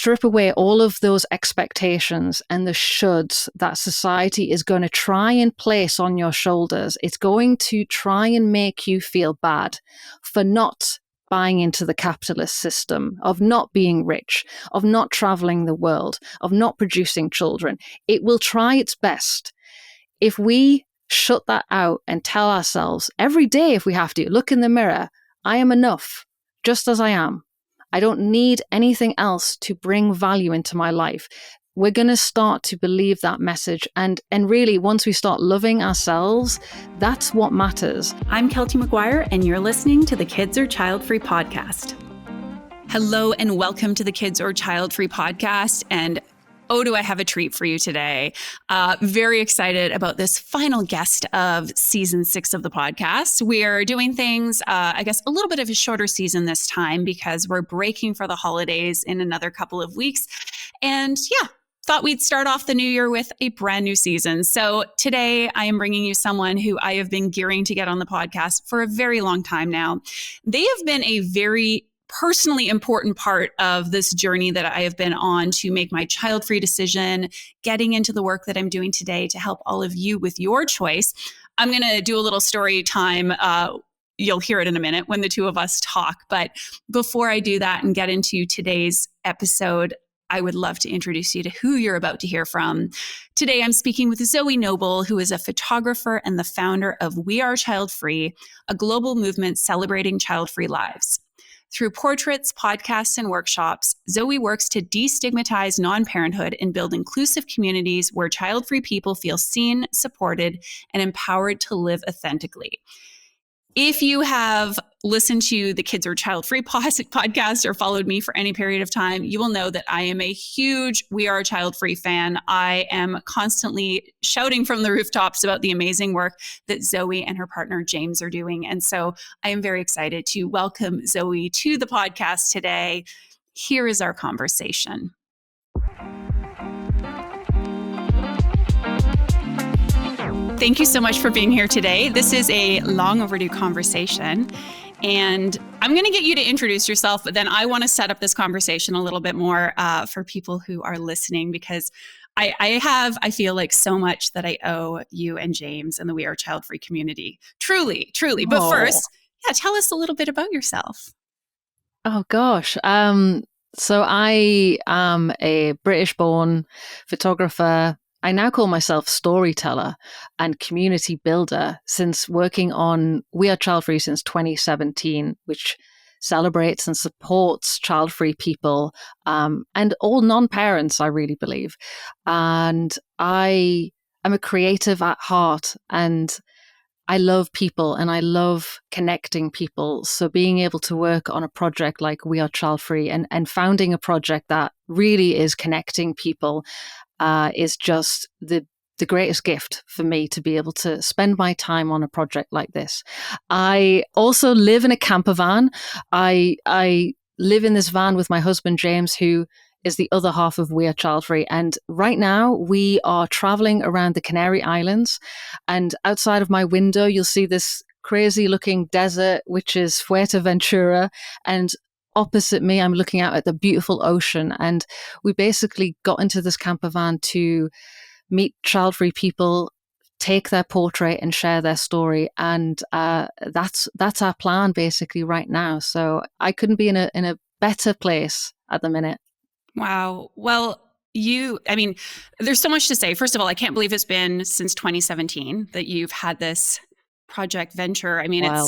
strip away all of those expectations and the shoulds that society is going to try and place on your shoulders. It's going to try and make you feel bad for not buying into the capitalist system, of not being rich, of not traveling the world, of not producing children. It will try its best. If we shut that out and tell ourselves every day, if we have to, look in the mirror, I am enough, just as I am. I don't need anything else to bring value into my life. We're going to start to believe that message. And really, once we start loving ourselves, that's what matters. I'm Keltie McGuire, and you're listening to the Kids Are Childfree podcast. Hello, and welcome to the Kids Are Childfree podcast. And oh, do I have a treat for you today. Very excited about this final guest of season 6 of the podcast. We are doing things, I guess, a little bit of a shorter season this time because we're breaking for the holidays in another couple of weeks. And yeah, thought we'd start off the new year with a brand new season. So today I am bringing you someone who I have been gearing to get on the podcast for a very long time now. They have been a very personally important part of this journey that I have been on to make my child-free decision, getting into the work that I'm doing today to help all of you with your choice. I'm going to do a little story time. You'll hear it in a minute when the two of us talk. But before I do that and get into today's episode, I would love to introduce you to who you're about to hear from. Today, I'm speaking with Zoe Noble, who is a photographer and the founder of We Are Childfree, a global movement celebrating child-free lives. Through portraits, podcasts, and workshops, Zoe works to destigmatize non-parenthood and build inclusive communities where child-free people feel seen, supported, and empowered to live authentically. If you have listened to the Kids Are Child-Free podcast or followed me for any period of time, you will know that I am a huge We Are Child-Free fan. I am constantly shouting from the rooftops about the amazing work that Zoe and her partner James are doing. And so I am very excited to welcome Zoe to the podcast today. Here is our conversation. Thank you so much for being here today. This is a long overdue conversation, and I'm going to get you to introduce yourself, but then I want to set up this conversation a little bit more for people who are listening, because I feel like so much that I owe you and James and the We Are Childfree community. Truly. But first, tell us a little bit about yourself. Oh, gosh. So I am a British-born photographer. I now call myself storyteller and community builder since working on We Are Childfree since 2017, which celebrates and supports child-free people and all non-parents, I really believe. And I am a creative at heart, and I love people and I love connecting people. So being able to work on a project like We Are Childfree and founding a project that really is connecting people is just the greatest gift for me, to be able to spend my time on a project like this. I also live in a camper van. I live in this van with my husband, James, who is the other half of We Are Childfree. And right now we are traveling around the Canary Islands. And outside of my window, you'll see this crazy looking desert, which is Fuerteventura. And opposite me, I'm looking out at the beautiful ocean. And we basically got into this camper van to meet child-free people, take their portrait and share their story. And that's our plan basically right now. So I couldn't be in a better place at the minute. Wow. Well, there's so much to say. First of all, I can't believe it's been since 2017 that you've had this project venture. I mean, Wow.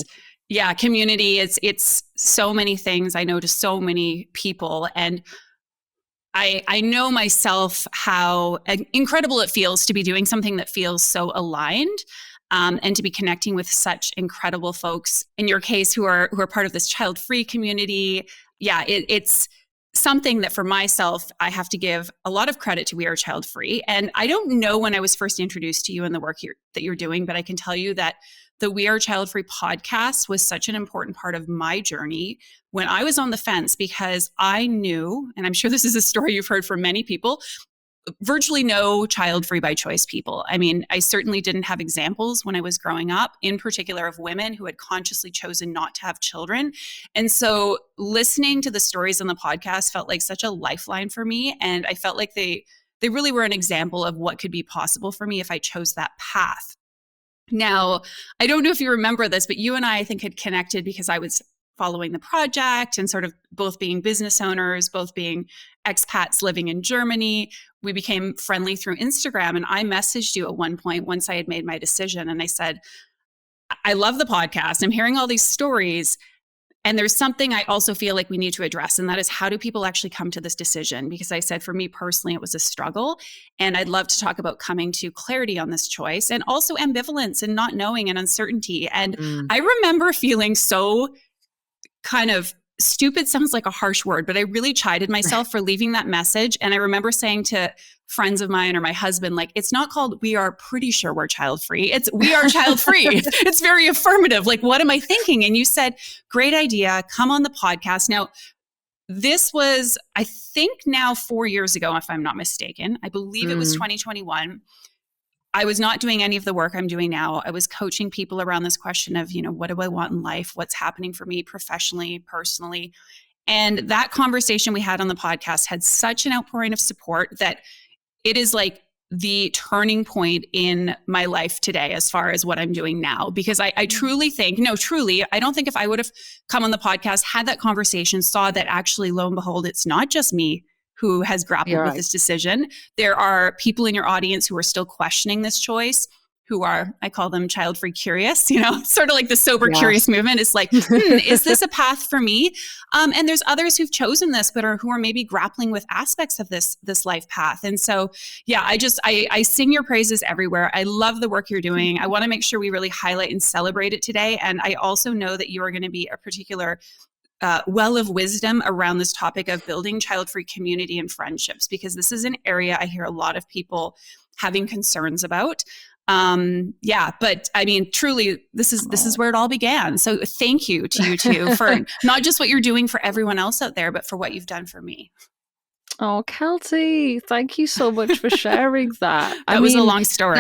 It's community. It's so many things. I know to so many people, and I know myself how incredible it feels to be doing something that feels so aligned, and to be connecting with such incredible folks. In your case, who are part of this child-free community. Yeah, it's something that for myself, I have to give a lot of credit to We Are Childfree. And I don't know when I was first introduced to you and the work that you're doing, but I can tell you that the We Are Childfree podcast was such an important part of my journey when I was on the fence, because I knew, and I'm sure this is a story you've heard from many people, virtually no child-free by choice people. I mean, I certainly didn't have examples when I was growing up, in particular of women who had consciously chosen not to have children. And so listening to the stories on the podcast felt like such a lifeline for me. And I felt like they really were an example of what could be possible for me if I chose that path. Now, I don't know if you remember this, but you and I think, had connected because I was following the project and sort of both being business owners, both being expats living in Germany. We became friendly through Instagram. And I messaged you at one point once I had made my decision. And I said, I love the podcast. I'm hearing all these stories. And there's something I also feel like we need to address, and that is, how do people actually come to this decision? Because I said, for me personally, it was a struggle. And I'd love to talk about coming to clarity on this choice, and also ambivalence and not knowing and uncertainty. And I remember feeling so kind of stupid, sounds like a harsh word, but I really chided myself for leaving that message. And I remember saying to friends of mine or my husband, like, it's not called "We Are Pretty Sure We're Child Free." It's "We Are Child Free." It's very affirmative. Like, what am I thinking? And you said, great idea. Come on the podcast. Now, this was, I think now 4 years ago, if I'm not mistaken. I believe it was 2021. I was not doing any of the work I'm doing now. I was coaching people around this question of, what do I want in life? What's happening for me professionally, personally? And that conversation we had on the podcast had such an outpouring of support that it is like the turning point in my life today as far as what I'm doing now. Because I truly think, I don't think if I would have come on the podcast, had that conversation, saw that actually, lo and behold, it's not just me who has grappled with this decision. There are people in your audience who are still questioning this choice, who are, I call them child-free curious, sort of like the sober curious movement. It's like, is this a path for me? And there's others who've chosen this, but who are maybe grappling with aspects of this life path. And so, I sing your praises everywhere. I love the work you're doing. I want to make sure we really highlight and celebrate it today. And I also know that you are going to be a particular well of wisdom around this topic of building child-free community and friendships, because this is an area I hear a lot of people having concerns about. But I mean, truly, this is where it all began. So thank you to you two for not just what you're doing for everyone else out there, but for what you've done for me. Oh, Keltie, thank you so much for sharing that. That was a long story.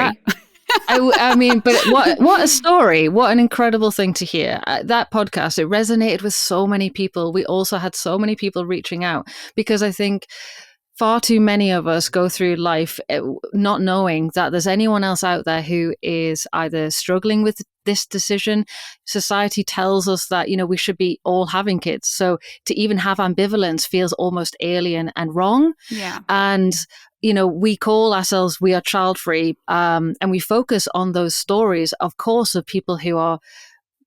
I mean, but what a story. What an incredible thing to hear. That podcast, it resonated with so many people. We also had so many people reaching out, because I think far too many of us go through life not knowing that there's anyone else out there who is either struggling with this decision. Society tells us that, we should be all having kids. So to even have ambivalence feels almost alien and wrong. Yeah. And we call ourselves We Are Childfree, and we focus on those stories, of course, of people who are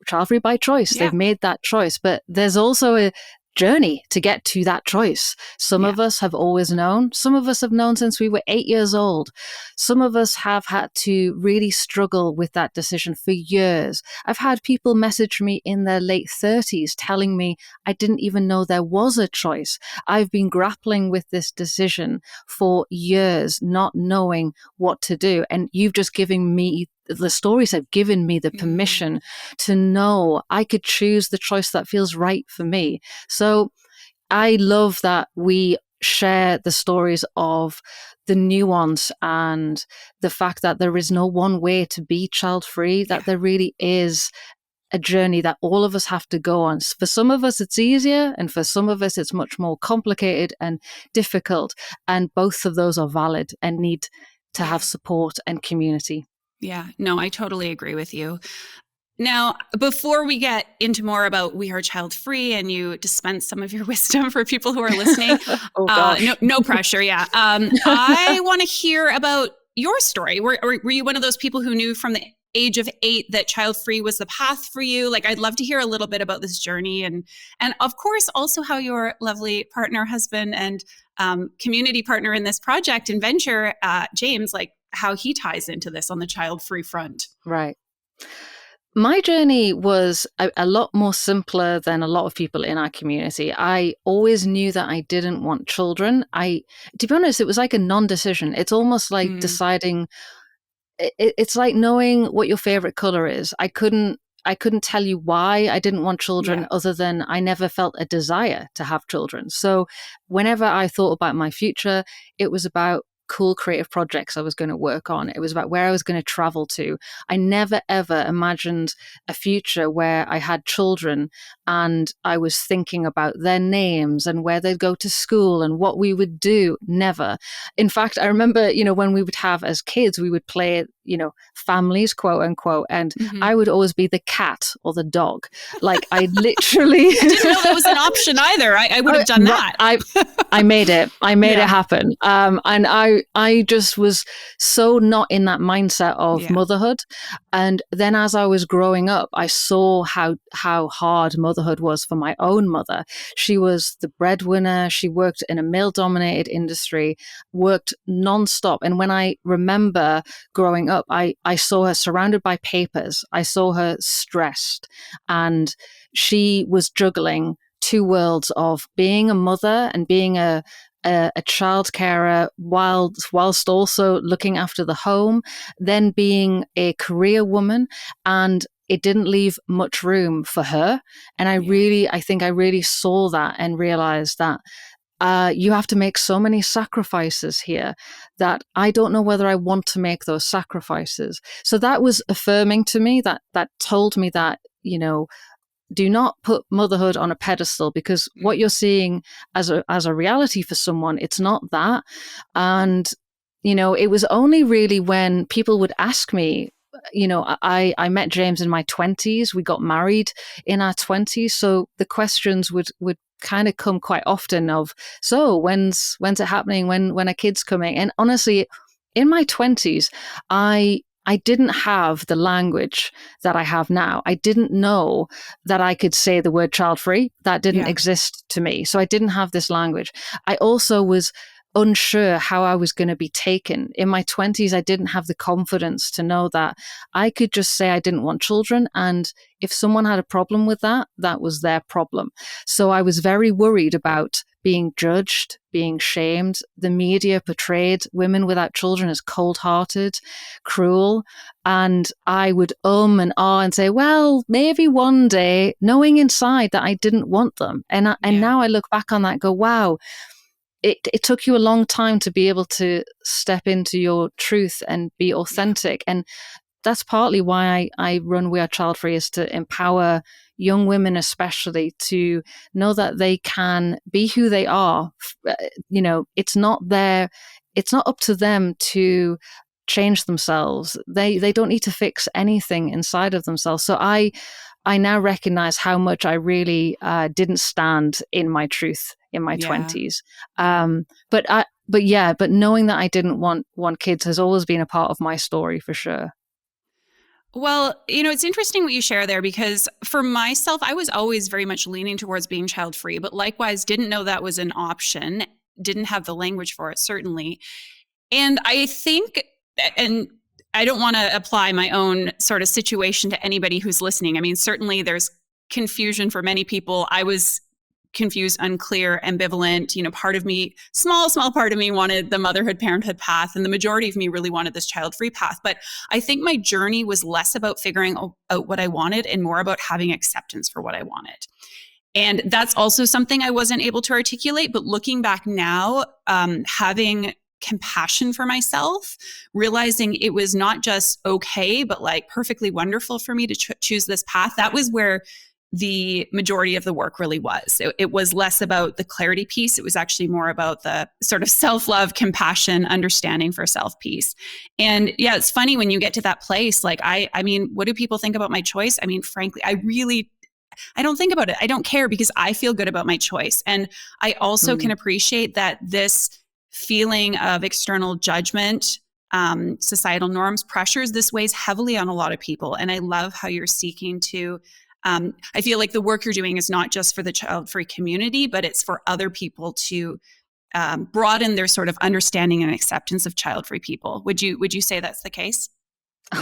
child-free by choice. Yeah. They've made that choice, but there's also a journey to get to that choice. Some of us have always known. Some of us have known since we were 8 years old. Some of us have had to really struggle with that decision for years. I've had people message me in their late 30s telling me, I didn't even know there was a choice. I've been grappling with this decision for years, not knowing what to do. And you've just given me, the stories have given me the permission to know I could choose the choice that feels right for me. So I love that we share the stories of the nuance and the fact that there is no one way to be child-free, that there really is a journey that all of us have to go on. For some of us, it's easier, and for some of us, it's much more complicated and difficult. And both of those are valid and need to have support and community. Yeah, no, I totally agree with you. Now, before we get into more about We Are Childfree and you dispense some of your wisdom for people who are listening, no pressure, yeah. I want to hear about your story. Were you one of those people who knew from the age of 8 that child-free was the path for you? Like, I'd love to hear a little bit about this journey, and of course, also how your lovely partner, husband, and community partner in this project and venture, James, like how he ties into this on the child-free front. Right. My journey was a lot more simpler than a lot of people in our community. I always knew that I didn't want children. To be honest, it was like a non-decision. It's almost like deciding, it's like knowing what your favorite color is. I couldn't tell you why I didn't want children other than I never felt a desire to have children. So whenever I thought about my future, it was about cool creative projects I was going to work on. It was about where I was going to travel to. I never, ever imagined a future where I had children and I was thinking about their names and where they'd go to school and what we would do. Never. In fact, I remember, when we would have as kids, we would play, families, quote unquote, and Mm-hmm. I would always be the cat or the dog. Like I literally I didn't know that was an option either. I would have done that. I made it. I made Yeah. it happen. And I just was so not in that mindset of motherhood. And then as I was growing up, I saw how hard motherhood was for my own mother. She was the breadwinner. She worked in a male-dominated industry, worked nonstop. And when I remember growing up, I saw her surrounded by papers. I saw her stressed, and she was juggling two worlds of being a mother and being a child carer whilst also looking after the home, then being a career woman, and it didn't leave much room for her. And I think I really saw that and realized that you have to make so many sacrifices here that I don't know whether I want to make those sacrifices. So that was affirming to me, that told me that, do not put motherhood on a pedestal, because what you're seeing as a reality for someone, it's not that. And, it was only really when people would ask me, I met James in my 20s. We got married in our 20s. So the questions would kind of come quite often of, so when's it happening? When are kids coming? And honestly, in my 20s, I didn't have the language that I have now. I didn't know that I could say the word child free. That didn't exist to me. So I didn't have this language. I also was unsure how I was going to be taken. In my 20s, I didn't have the confidence to know that I could just say I didn't want children. And if someone had a problem with that, that was their problem. So I was very worried about being judged, being shamed. The media portrayed women without children as cold-hearted, cruel. And I would and ah and say, well, maybe one day, knowing inside that I didn't want them. And now I look back on that and go, wow, it took you a long time to be able to step into your truth and be authentic. And that's partly why I run We Are Childfree, is to empower young women, especially, to know that they can be who they are. It's not up to them to change themselves. They don't need to fix anything inside of themselves. So I now recognize how much I really didn't stand in my truth in my 20s. But knowing that I didn't want kids has always been a part of my story, for sure. Well, it's interesting what you share there, because for myself, I was always very much leaning towards being child free, but likewise didn't know that was an option, didn't have the language for it, certainly. And I think, and I don't want to apply my own sort of situation to anybody who's listening. I mean, certainly there's confusion for many people. I was confused, unclear, ambivalent. Part of me, small part of me, wanted the motherhood, parenthood path, and the majority of me really wanted this child-free path. But I think my journey was less about figuring out what I wanted and more about having acceptance for what I wanted. And that's also something I wasn't able to articulate. But looking back now, having compassion for myself, realizing it was not just okay, but like perfectly wonderful for me to choose this path. That was where the majority of the work really was. It was less about the clarity piece. It was actually more about the sort of self-love, compassion, understanding for self piece. And yeah, it's funny when you get to that place, like, I mean, what do people think about my choice? I mean, frankly, I don't think about it. I don't care, because I feel good about my choice. And I also can appreciate that this feeling of external judgment, societal norms, pressures, this weighs heavily on a lot of people. And I love how you're seeking to I feel like the work you're doing is not just for the child-free community, but it's for other people to broaden their sort of understanding and acceptance of child-free people. Would you say that's the case?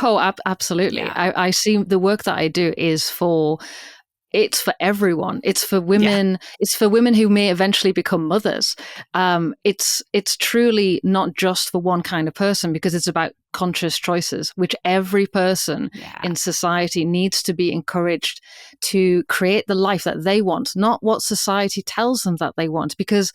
Oh, absolutely. Yeah. I see the work that I do is it's for everyone. It's for women. Yeah. It's for women who may eventually become mothers. It's truly not just for one kind of person, because it's about conscious choices, which every person in society needs to be encouraged to create the life that they want, not what society tells them that they want, because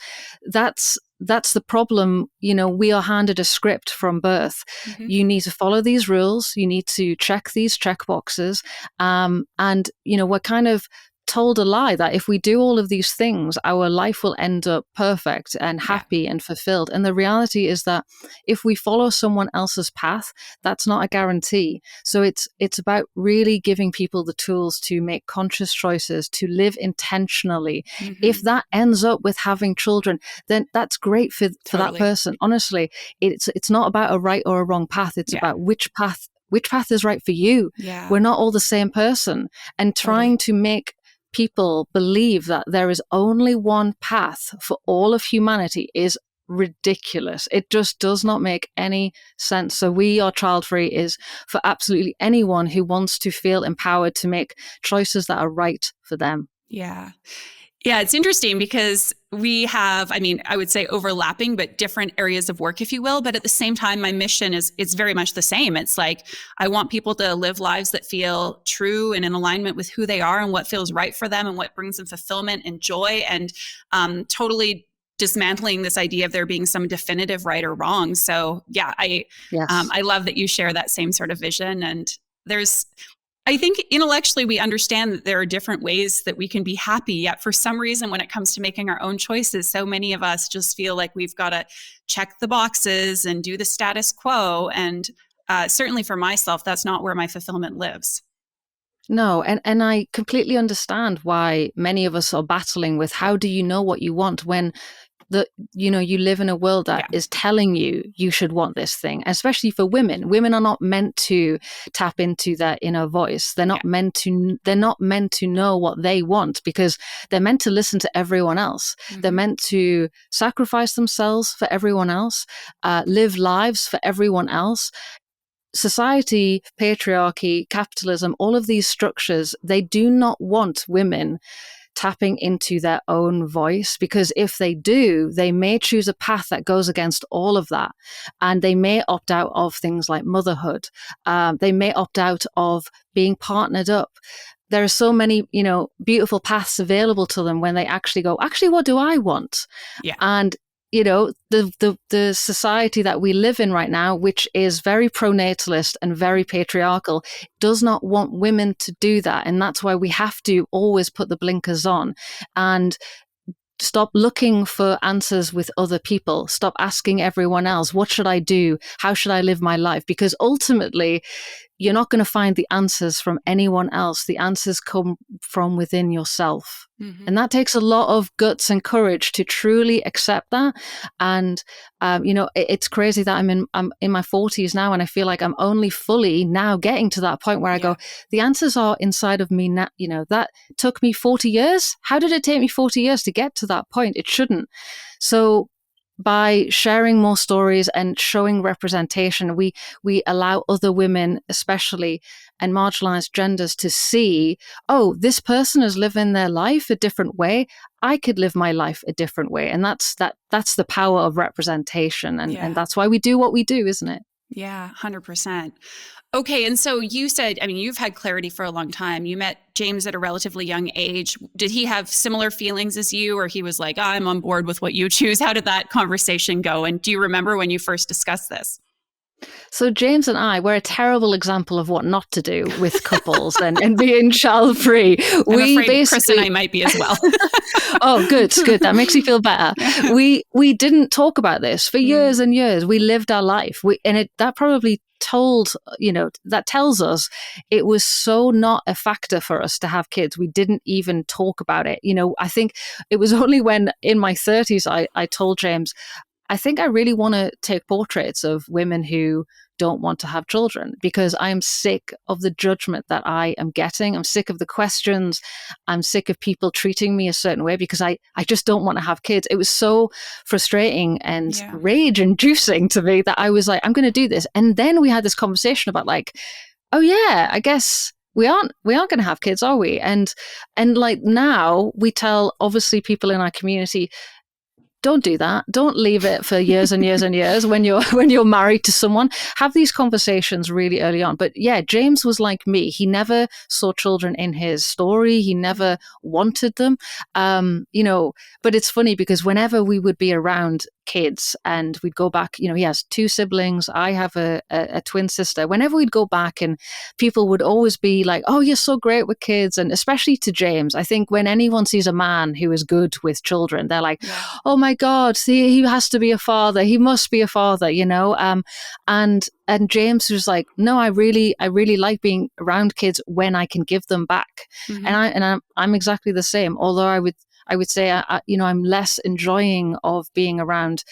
that's that's the problem. We are handed a script from birth. Mm-hmm. You need to follow these rules. You need to check these check boxes. And we're kind of told a lie that if we do all of these things, our life will end up perfect and happy and fulfilled. And the reality is that if we follow someone else's path, that's not a guarantee. So it's about really giving people the tools to make conscious choices, to live intentionally. Mm-hmm. If that ends up with having children, then that's great for that Totally. person. Honestly, it's not about a right or a wrong path. It's about which path is right for you. Yeah. We're not all the same person. And trying to make people believe that there is only one path for all of humanity is ridiculous. It just does not make any sense. So We Are Childfree is for absolutely anyone who wants to feel empowered to make choices that are right for them. Yeah. Yeah, it's interesting because we have, I would say overlapping, but different areas of work, if you will. But at the same time, my mission it's very much the same. It's like, I want people to live lives that feel true and in alignment with who they are and what feels right for them and what brings them fulfillment and joy, and totally dismantling this idea of there being some definitive right or wrong. So yeah, I love that you share that same sort of vision. And I think intellectually we understand that there are different ways that we can be happy, yet for some reason when it comes to making our own choices, so many of us just feel like we've got to check the boxes and do the status quo. And certainly for myself, that's not where my fulfillment lives. No, and I completely understand why many of us are battling with how do you know what you want when you live in a world that is telling you should want this thing, especially for women. Women are not meant to tap into their inner voice. They're not meant to know what they want because they're meant to listen to everyone else. Mm-hmm. They're meant to sacrifice themselves for everyone else, live lives for everyone else. Society, patriarchy, capitalism, all of these structures, they do not want women tapping into their own voice, because if they do, they may choose a path that goes against all of that. And they may opt out of things like motherhood. They may opt out of being partnered up. There are so many, beautiful paths available to them when they actually go, what do I want? Yeah. And the society that we live in right now, which is very pronatalist and very patriarchal, does not want women to do that. And that's why we have to always put the blinkers on and stop looking for answers with other people. Stop asking everyone else, what should I do? How should I live my life? Because ultimately, you're not going to find the answers from anyone else. The answers come from within yourself. Mm-hmm. And that takes a lot of guts and courage to truly accept that. And, it's crazy that I'm in my 40s now, and I feel like I'm only fully now getting to that point where I go, the answers are inside of me now. That took me 40 years. How did it take me 40 years to get to that point? It shouldn't. So by sharing more stories and showing representation, we allow other women, especially, and marginalized genders to see, oh, this person is living their life a different way. I could live my life a different way. And that's the power of representation. And that's why we do what we do, isn't it? Yeah, 100%. Okay. And so you said, you've had clarity for a long time. You met James at a relatively young age. Did he have similar feelings as you, or he was like, I'm on board with what you choose? How did that conversation go? And do you remember when you first discussed this? So James and I, we're a terrible example of what not to do with couples and being child-free. I'm afraid Chris and I might be as well. Oh, good. That makes me feel better. We didn't talk about this for years and years. We lived our life. That probably that tells us it was so not a factor for us to have kids. We didn't even talk about it. I think it was only when in my 30s I told James, I think I really want to take portraits of women who don't want to have children, because I am sick of the judgment that I am getting. I'm sick of the questions. I'm sick of people treating me a certain way because I just don't want to have kids. It was so frustrating and rage inducing to me that I was like, I'm going to do this. And then we had this conversation about like, oh yeah, I guess we aren't going to have kids, are we? And like now we tell obviously people in our community, don't do that. Don't leave it for years and years and years when you're married to someone. Have these conversations really early on. But yeah, James was like me. He never saw children in his story. He never wanted them. But it's funny because whenever we would be around kids and we'd go back, he has two siblings. I have a twin sister. Whenever we'd go back and people would always be like, oh, you're so great with kids. And especially to James, I think when anyone sees a man who is good with children, they're like, oh my God, see, he has to be a father. He must be a father, and James was like, no, I really like being around kids when I can give them back. Mm-hmm. And I'm exactly the same. Although I would say, I'm less enjoying of being around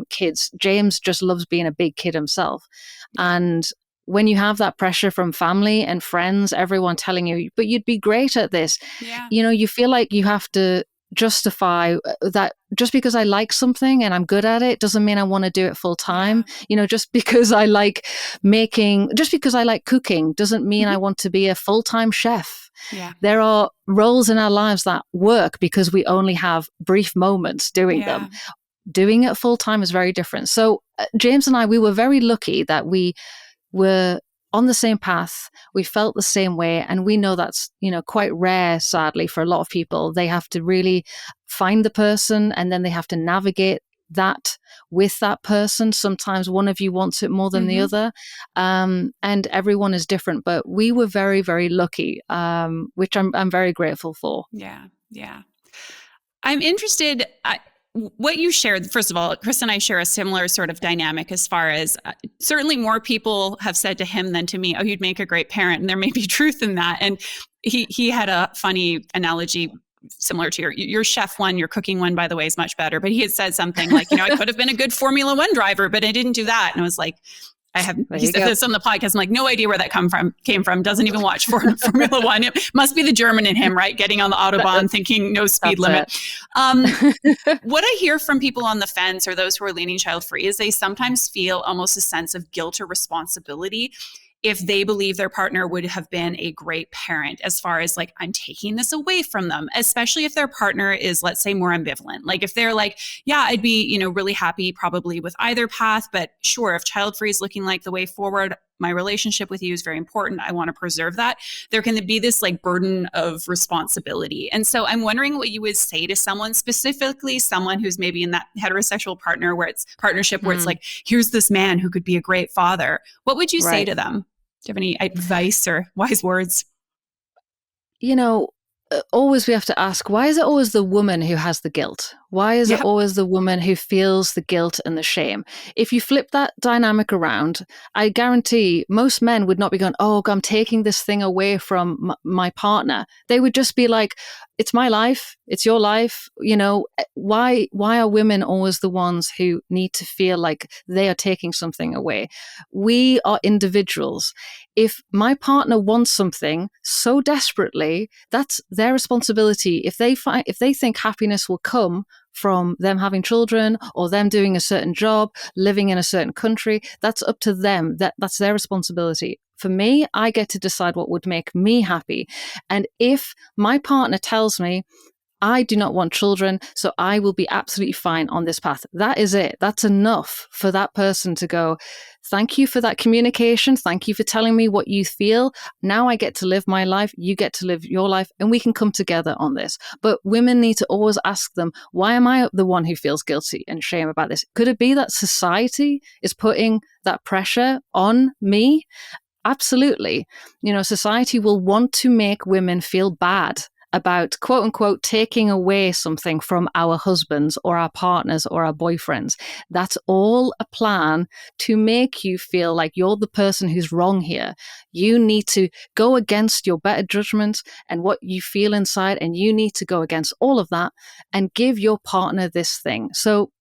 kids. James just loves being a big kid himself. And when you have that pressure from family and friends, everyone telling you, but you'd be great at this, you feel like you have to justify that just because I like something and I'm good at it doesn't mean I want to do it full time. Just because I like cooking doesn't mean I want to be a full-time chef. There are roles in our lives that work because we only have brief moments doing them. Doing it full time is very different. So James and I, we were very lucky that we were on the same path. We felt the same way. And we know that's, quite rare, sadly, for a lot of people. They have to really find the person and then they have to navigate that with that person. Sometimes one of you wants it more than the other. And everyone is different. But we were very, very lucky, which I'm very grateful for. Yeah. Yeah. I'm interested. What you shared, first of all, Chris and I share a similar sort of dynamic as far as certainly more people have said to him than to me, oh, you'd make a great parent. And there may be truth in that. And he had a funny analogy similar to your chef one, your cooking one, by the way, is much better. But he had said something like, I could have been a good Formula One driver, but I didn't do that. And I was like, he said this on the podcast. I'm like, no idea where that came from. Doesn't even watch Formula One. It must be the German in him, right? Getting on the Autobahn, thinking no speed limit. What I hear from people on the fence or those who are leaning child-free is they sometimes feel almost a sense of guilt or responsibility if they believe their partner would have been a great parent, as far as like, I'm taking this away from them, especially if their partner is, let's say, more ambivalent. Like if they're like, yeah, I'd be, really happy probably with either path, but sure, if child-free is looking like the way forward, my relationship with you is very important. I want to preserve that. There can be this like burden of responsibility. And so I'm wondering what you would say to someone, specifically someone who's maybe in that heterosexual partnership where it's like, here's this man who could be a great father. What would you say to them? Do you have any advice or wise words? Always we have to ask, why is it always the woman who has the guilt? Why is it always the woman who feels the guilt and the shame? If you flip that dynamic around, I guarantee most men would not be going, oh, I'm taking this thing away from my partner. They would just be like, it's my life. It's your life. Why are women always the ones who need to feel like they are taking something away? We are individuals. If my partner wants something so desperately, that's their responsibility. If they think happiness will come from them having children or them doing a certain job, living in a certain country, that's up to them. That's their responsibility. For me, I get to decide what would make me happy. And if my partner tells me, I do not want children, so I will be absolutely fine on this path. That is it. That's enough for that person to go, thank you for that communication. Thank you for telling me what you feel. Now I get to live my life. You get to live your life, and we can come together on this. But women need to always ask them, why am I the one who feels guilty and shame about this? Could it be that society is putting that pressure on me? Absolutely. Society will want to make women feel bad about, quote unquote, taking away something from our husbands or our partners or our boyfriends. That's all a plan to make you feel like you're the person who's wrong here. You need to go against your better judgment and what you feel inside, and you need to go against all of that and give your partner this thing. So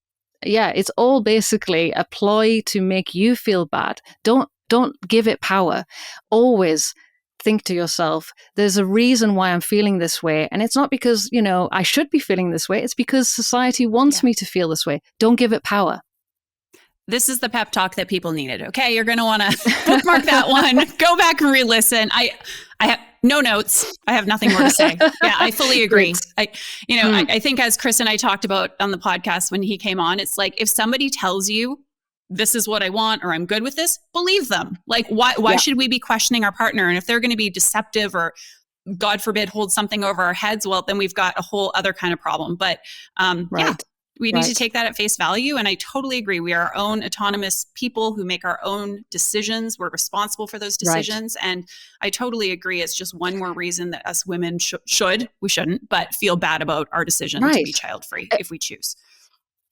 yeah, it's all basically a ploy to make you feel bad. Don't give it power. Always think to yourself, there's a reason why I'm feeling this way. And it's not because, I should be feeling this way. It's because society wants me to feel this way. Don't give it power. This is the pep talk that people needed. Okay, you're going to want to bookmark that one. Go back and re-listen. I have no notes. I have nothing more to say. Yeah, I fully agree. I think as Chris and I talked about on the podcast when he came on, it's like if somebody tells you this is what I want, or I'm good with this, believe them. Like, why should we be questioning our partner? And if they're going to be deceptive or, God forbid, hold something over our heads, well, then we've got a whole other kind of problem. But We need to Right. take that at face value. And I totally agree. We are our own autonomous people who make our own decisions. We're responsible for those Right. decisions. And I totally agree. It's just one more reason that us women we shouldn't, but feel bad about our decision to Right. be child free if we choose.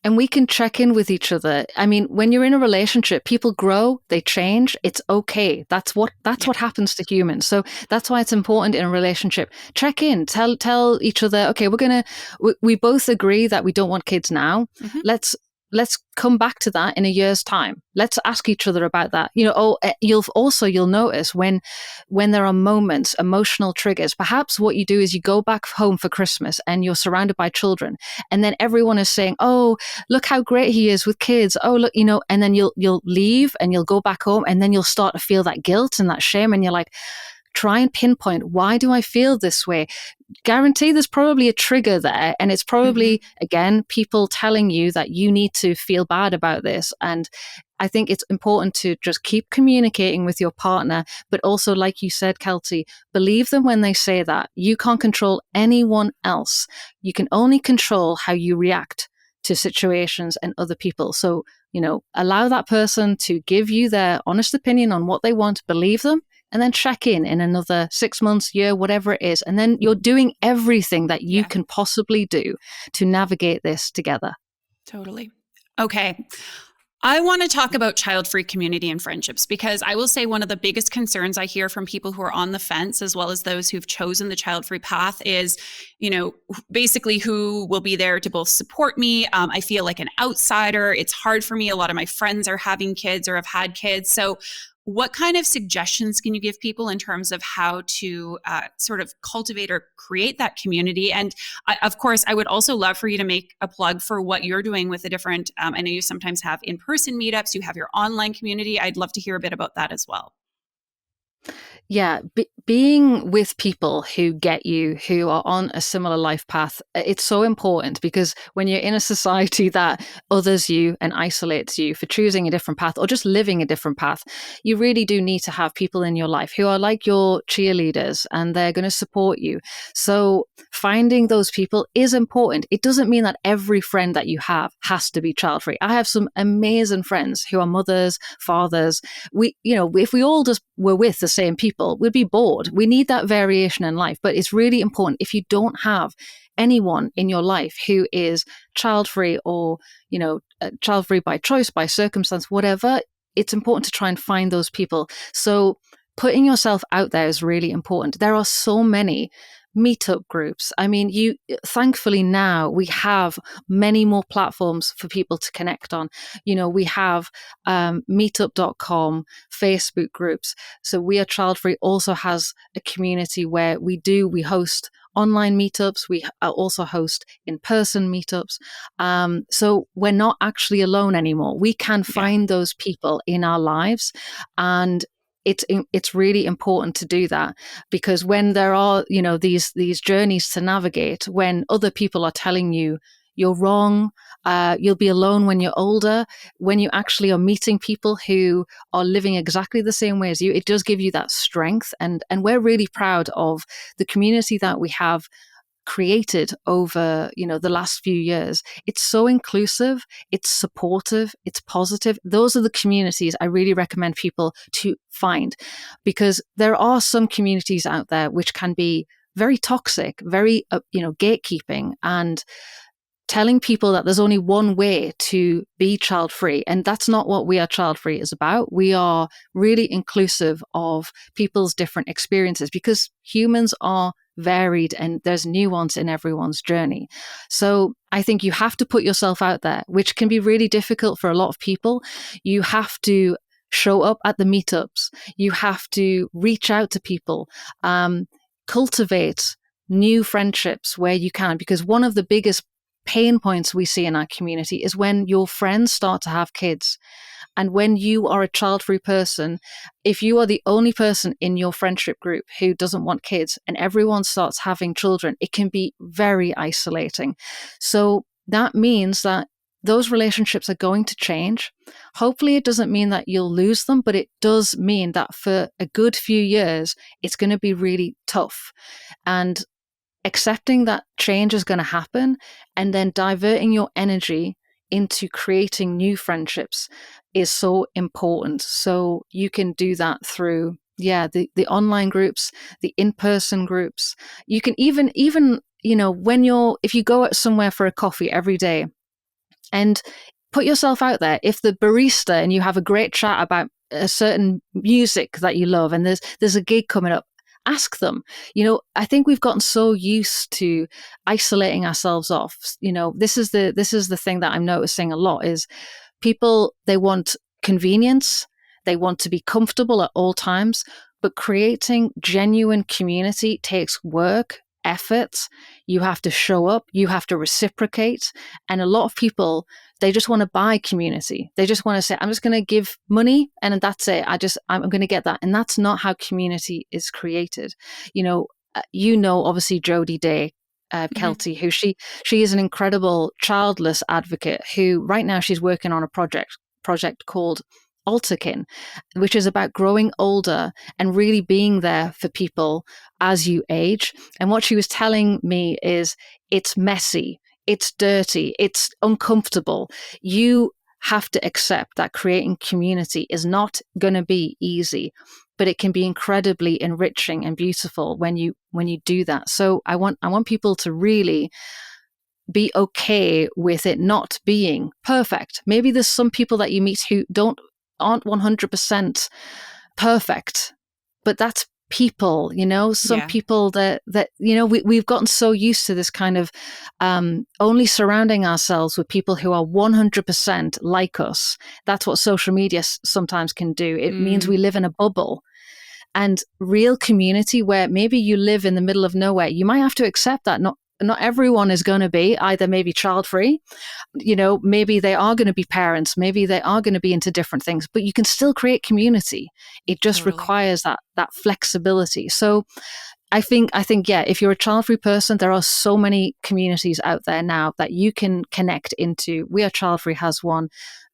And we can check in with each other. I mean, when you're in a relationship, people grow, they change. It's okay. That's what happens to humans. So that's why it's important in a relationship. Check in, tell each other, okay, we both agree that we don't want kids now. Mm-hmm. Let's come back to that in a year's time. Let's ask each other about that. You'll notice when there are moments, emotional triggers. Perhaps what you do is you go back home for Christmas and you're surrounded by children, and then everyone is saying, "Oh, look how great he is with kids. Oh, look, and then you'll leave and you'll go back home, and then you'll start to feel that guilt and that shame, and you're like, try and pinpoint, why do I feel this way? Guarantee there's probably a trigger there, and it's probably again people telling you that you need to feel bad about this. And I think it's important to just keep communicating with your partner, but also, like you said, Keltie, believe them when they say that. You can't control anyone else. You can only control how you react to situations and other people. So, allow that person to give you their honest opinion on what they want, believe them, and then check in another 6 months, year, whatever it is. And then you're doing everything that you can possibly do to navigate this together. Totally. Okay. I want to talk about child-free community and friendships, because I will say one of the biggest concerns I hear from people who are on the fence, as well as those who've chosen the child-free path, is, basically who will be there to both support me. I feel like an outsider. It's hard for me. A lot of my friends are having kids or have had kids. So what kind of suggestions can you give people in terms of how to sort of cultivate or create that community? And of course, I would also love for you to make a plug for what you're doing with the different, I know you sometimes have in-person meetups, you have your online community. I'd love to hear a bit about that as well. Yeah, being with people who get you, who are on a similar life path, it's so important, because when you're in a society that others you and isolates you for choosing a different path or just living a different path, you really do need to have people in your life who are like your cheerleaders, and they're going to support you. So finding those people is important. It doesn't mean that every friend that you have has to be child free. I have some amazing friends who are mothers, fathers. If we all just were with the same people, we'd be bored. We need that variation in life. But it's really important, if you don't have anyone in your life who is child free, or child free by choice, by circumstance, whatever, it's important to try and find those people. So putting yourself out there is really important. There are so many meetup groups. I mean, thankfully now we have many more platforms for people to connect on. We have meetup.com, Facebook groups. So We Are Childfree also has a community where we host online meetups. We also host in-person meetups. So we're not actually alone anymore. We can find those people in our lives, and it's really important to do that, because when there are these journeys to navigate, when other people are telling you you're wrong, you'll be alone when you're older, when you actually are meeting people who are living exactly the same way as you, it does give you that strength. And we're really proud of the community that we have created over the last few years. It's so inclusive, it's supportive, it's positive. Those are the communities I really recommend people to find, because there are some communities out there which can be very toxic, very gatekeeping, and telling people that there's only one way to be child free. And that's not what We Are Childfree is about. We are really inclusive of people's different experiences, because humans are varied and there's nuance in everyone's journey. So I think you have to put yourself out there, which can be really difficult for a lot of people. You have to show up at the meetups. You have to reach out to people, cultivate new friendships where you can, because one of the biggest pain points we see in our community is when your friends start to have kids. And when you are a child-free person, if you are the only person in your friendship group who doesn't want kids and everyone starts having children, it can be very isolating. So that means that those relationships are going to change. Hopefully it doesn't mean that you'll lose them, but it does mean that for a good few years, it's going to be really tough. And accepting that change is going to happen and then diverting your energy into creating new friendships is so important. So you can do that through, the online groups, the in-person groups. You can even, if you go out somewhere for a coffee every day and put yourself out there. If the barista and you have a great chat about a certain music that you love and there's a gig coming up, ask them. I think we've gotten so used to isolating ourselves off. This is the thing that I'm noticing a lot is people, they want convenience, they want to be comfortable at all times, but creating genuine community takes work, effort. You have to show up, you have to reciprocate. And a lot of people, they just want to buy community. They just want to say, I'm just going to give money and that's it. I'm going to get that. And that's not how community is created. Obviously Jodie Day, Keltie, who she is an incredible childless advocate who right now she's working on a project called Altakin, which is about growing older and really being there for people as you age. And what she was telling me is it's messy, it's dirty, it's uncomfortable. You have to accept that creating community is not going to be easy, but it can be incredibly enriching and beautiful when you do that. So I want people to really be okay with it not being perfect. Maybe there's some people that you meet who aren't 100% perfect, but that's people, some people that we've gotten so used to this kind of only surrounding ourselves with people who are 100% like us. That's what social media sometimes can do. It means we live in a bubble. And real community where maybe you live in the middle of nowhere, you might have to accept that not everyone is going to be either maybe child-free, maybe they are going to be parents, maybe they are going to be into different things, but you can still create community. It just requires that flexibility. So I think, if you're a child-free person, there are so many communities out there now that you can connect into. We Are Childfree has one.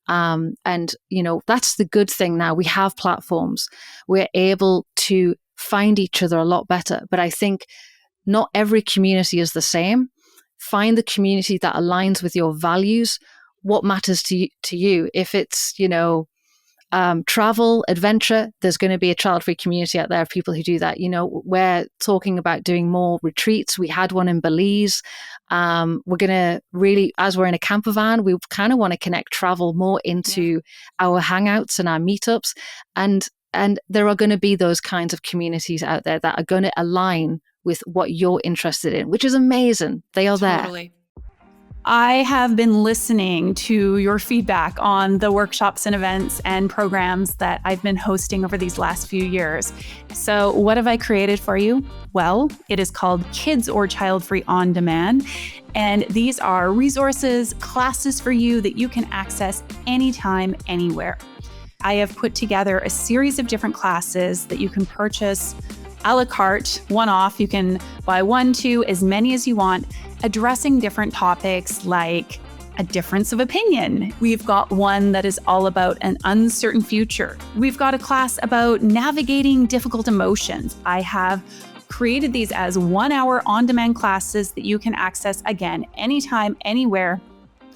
And that's the good thing now. We have platforms. We're able to find each other a lot better. But I think not every community is the same. Find the community that aligns with your values, what matters to you. If it's, travel, adventure, there's going to be a child-free community out there of people who do that. We're talking about doing more retreats. We had one in Belize. We're going to really, as we're in a camper van, we kind of want to connect travel more into our hangouts and our meetups. And there are going to be those kinds of communities out there that are going to align with what you're interested in, which is amazing. They are there. I have been listening to your feedback on the workshops and events and programs that I've been hosting over these last few years. So what have I created for you? Well, it is called Kids or Childfree On Demand. And these are resources, classes for you that you can access anytime, anywhere. I have put together a series of different classes that you can purchase a la carte, one-off. You can buy one, two, as many as you want, addressing different topics like a difference of opinion. We've got one that is all about an uncertain future. We've got a class about navigating difficult emotions. I have created these as 1 hour on-demand classes that you can access again, anytime, anywhere.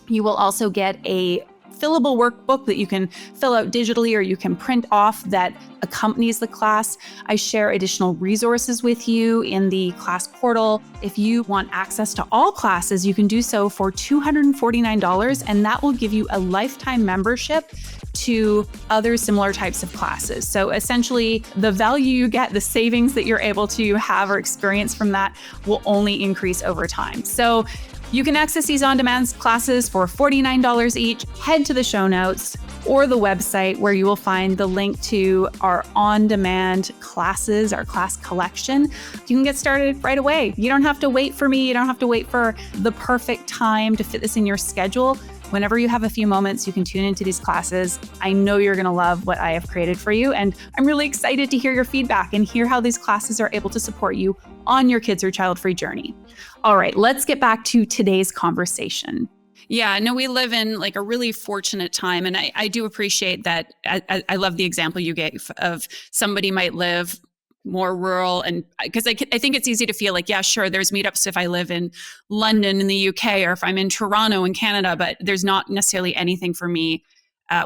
You will also get a fillable workbook that you can fill out digitally or you can print off that accompanies the class. I share additional resources with you in the class portal. If you want access to all classes, you can do so for $249, and that will give you a lifetime membership to other similar types of classes. So essentially, the value you get, the savings that you're able to have or experience from that will only increase over time. So you can access these on-demand classes for $49 each. Head to the show notes or the website where you will find the link to our on-demand classes, our class collection. You can get started right away. You don't have to wait for me. You don't have to wait for the perfect time to fit this in your schedule. Whenever you have a few moments, you can tune into these classes. I know you're going to love what I have created for you, and I'm really excited to hear your feedback and hear how these classes are able to support you on your kids or child-free journey. All right, let's get back to today's conversation. Yeah, no, we live in like a really fortunate time. And I do appreciate that. I love the example you gave of somebody might live more rural, and because I think it's easy to feel like, yeah, sure, there's meetups if I live in London in the UK, or if I'm in Toronto in Canada, but there's not necessarily anything for me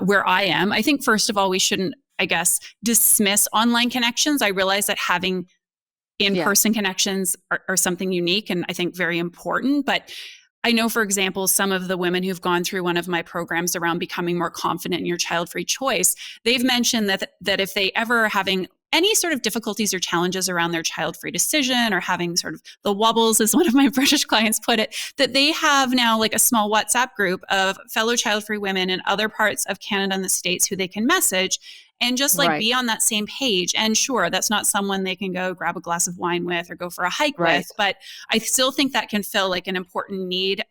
where I am. I think, first of all, we shouldn't, I guess, dismiss online connections. I realize that having Yeah. in-person connections are something unique and I think very important. But I know, for example, some of the women who've gone through one of my programs around becoming more confident in your child-free choice, they've mentioned that if they ever having any sort of difficulties or challenges around their child-free decision, or having sort of the wobbles, as one of my British clients put it, that they have now like a small WhatsApp group of fellow child-free women in other parts of Canada and the States who they can message and just like Right. be on that same page. And sure, that's not someone they can go grab a glass of wine with or go for a hike Right. with, but I still think that can fill like an important need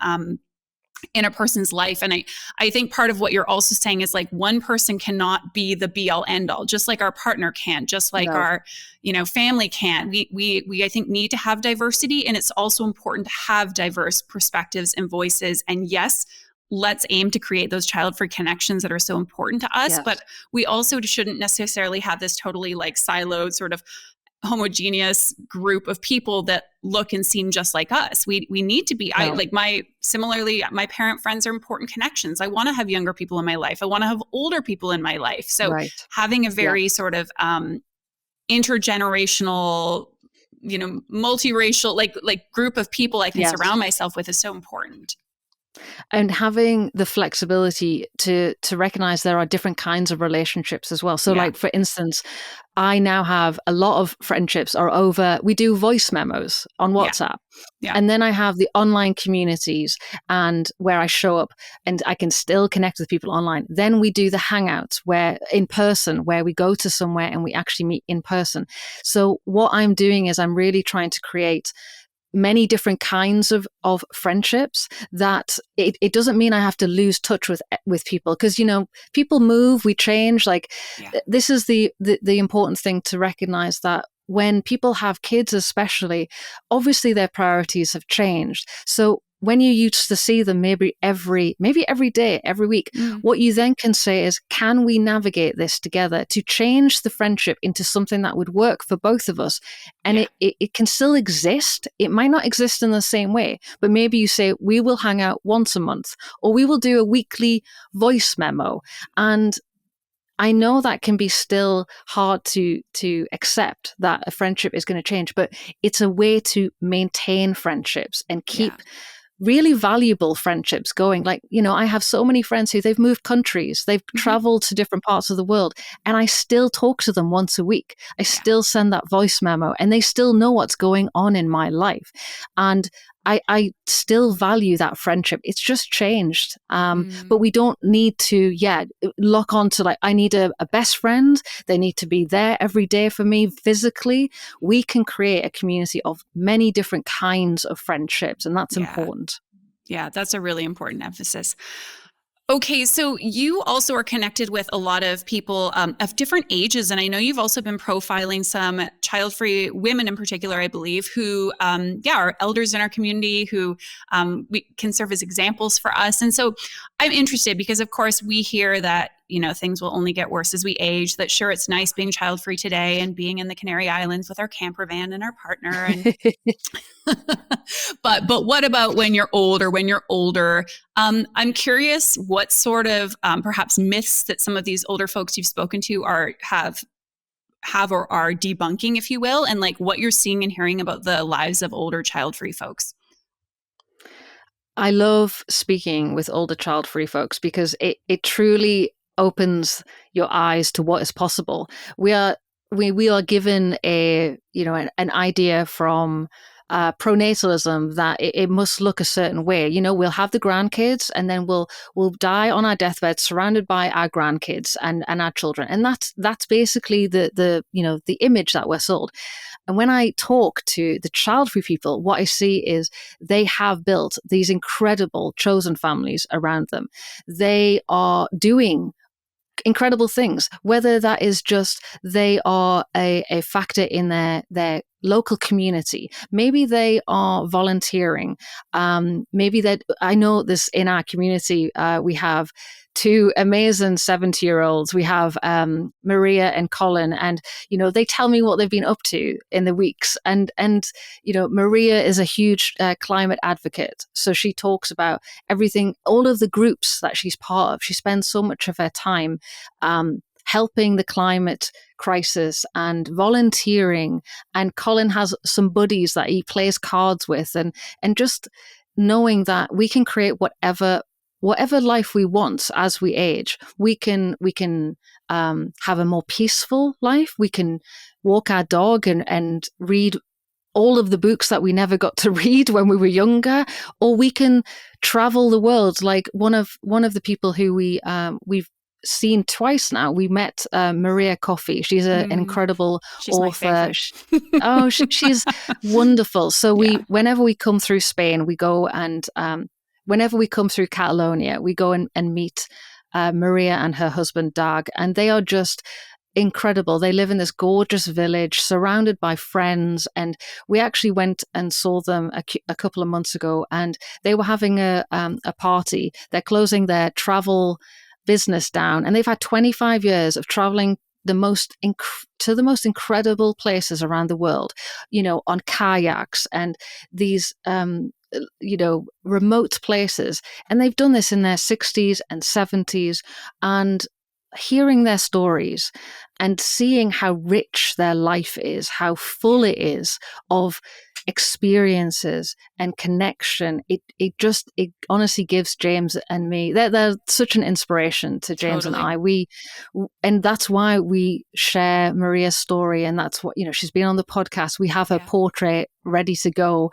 in a person's life. And I think part of what you're also saying is like, one person cannot be the be all end all, just like our partner can't, just like No. our, family can't. We I think need to have diversity. And it's also important to have diverse perspectives and voices. And yes, let's aim to create those child-free connections that are so important to us. Yes. But we also shouldn't necessarily have this totally like siloed sort of homogeneous group of people that look and seem just like us. We need to be, No. similarly, my parent friends are important connections. I want to have younger people in my life. I want to have older people in my life. So Right. having a Yeah. very sort of intergenerational, multiracial, like group of people I can Yes. surround myself with is so important. And having the flexibility to recognize there are different kinds of relationships as well. So Yeah. like, for instance, I now have a lot of friendships are over, we do voice memos on Yeah. WhatsApp. Yeah. And then I have the online communities and where I show up and I can still connect with people online. Then we do the hangouts where in person, where we go to somewhere and we actually meet in person. So what I'm doing is I'm really trying to create many different kinds of friendships that it doesn't mean I have to lose touch with people, because people move, we change. Like Yeah. this is the important thing to recognize, that when people have kids especially, obviously their priorities have changed. So when you used to see them maybe every day, every week, what you then can say is, can we navigate this together to change the friendship into something that would work for both of us? And Yeah. it can still exist. It might not exist in the same way, but maybe you say, we will hang out once a month, or we will do a weekly voice memo. And I know that can be still hard to accept, that a friendship is going to change, but it's a way to maintain friendships and keep Yeah. really valuable friendships going. Like, I have so many friends who they've moved countries, they've traveled to different parts of the world, and I still talk to them once a week. I still send that voice memo, and they still know what's going on in my life. And I still value that friendship. It's just changed. But we don't need to, lock on to like, I need a best friend. They need to be there every day for me physically. We can create a community of many different kinds of friendships, and that's important. Yeah, that's a really important emphasis. Okay, so you also are connected with a lot of people of different ages, and I know you've also been profiling some child-free women in particular, I believe, who, are elders in our community who we can serve as examples for us. And so I'm interested because, of course, we hear that things will only get worse as we age. That sure, it's nice being child-free today and being in the Canary Islands with our camper van and our partner, and but what about when you're old or when you're older? I'm curious what sort of perhaps myths that some of these older folks you've spoken to have or are debunking, if you will, and like what you're seeing and hearing about the lives of older child-free folks. I love speaking with older child-free folks because it truly opens your eyes to what is possible. We are given an idea from pronatalism that it must look a certain way. We'll have the grandkids, and then we'll die on our deathbed surrounded by our grandkids and our children, and that's basically the image that we're sold. And when I talk to the child-free people, what I see is they have built these incredible chosen families around them. They are doing incredible things, whether that is just they are a factor in their local community. Maybe they are volunteering. Maybe that I know this in our community, we have two amazing 70-year-olds. We have Maria and Colin, and they tell me what they've been up to in the weeks. And Maria is a huge climate advocate, so she talks about everything, all of the groups that she's part of. She spends so much of her time helping the climate crisis and volunteering. And Colin has some buddies that he plays cards with, and just knowing that we can create whatever life we want as we age. We can have a more peaceful life. We can walk our dog and read all of the books that we never got to read when we were younger, or we can travel the world. Like one of the people who we've seen twice now. We met Maria Coffey. She's an incredible She's author. She's wonderful. So whenever we come through Spain, we go and whenever we come through Catalonia, we go and meet Maria and her husband Dag, and they are just incredible. They live in this gorgeous village surrounded by friends, and we actually went and saw them a couple of months ago, and they were having a party. They're closing their travel business down, and they've had 25 years of traveling to the most incredible places around the world, on kayaks and these remote places. And they've done this in their 60s and 70s, and hearing their stories and seeing how rich their life is, how full it is of experiences and connection, it honestly gives James and me, they're such an inspiration to James and I. And that's why we share Maria's story, and that's what, she's been on the podcast. We have her portrait ready to go.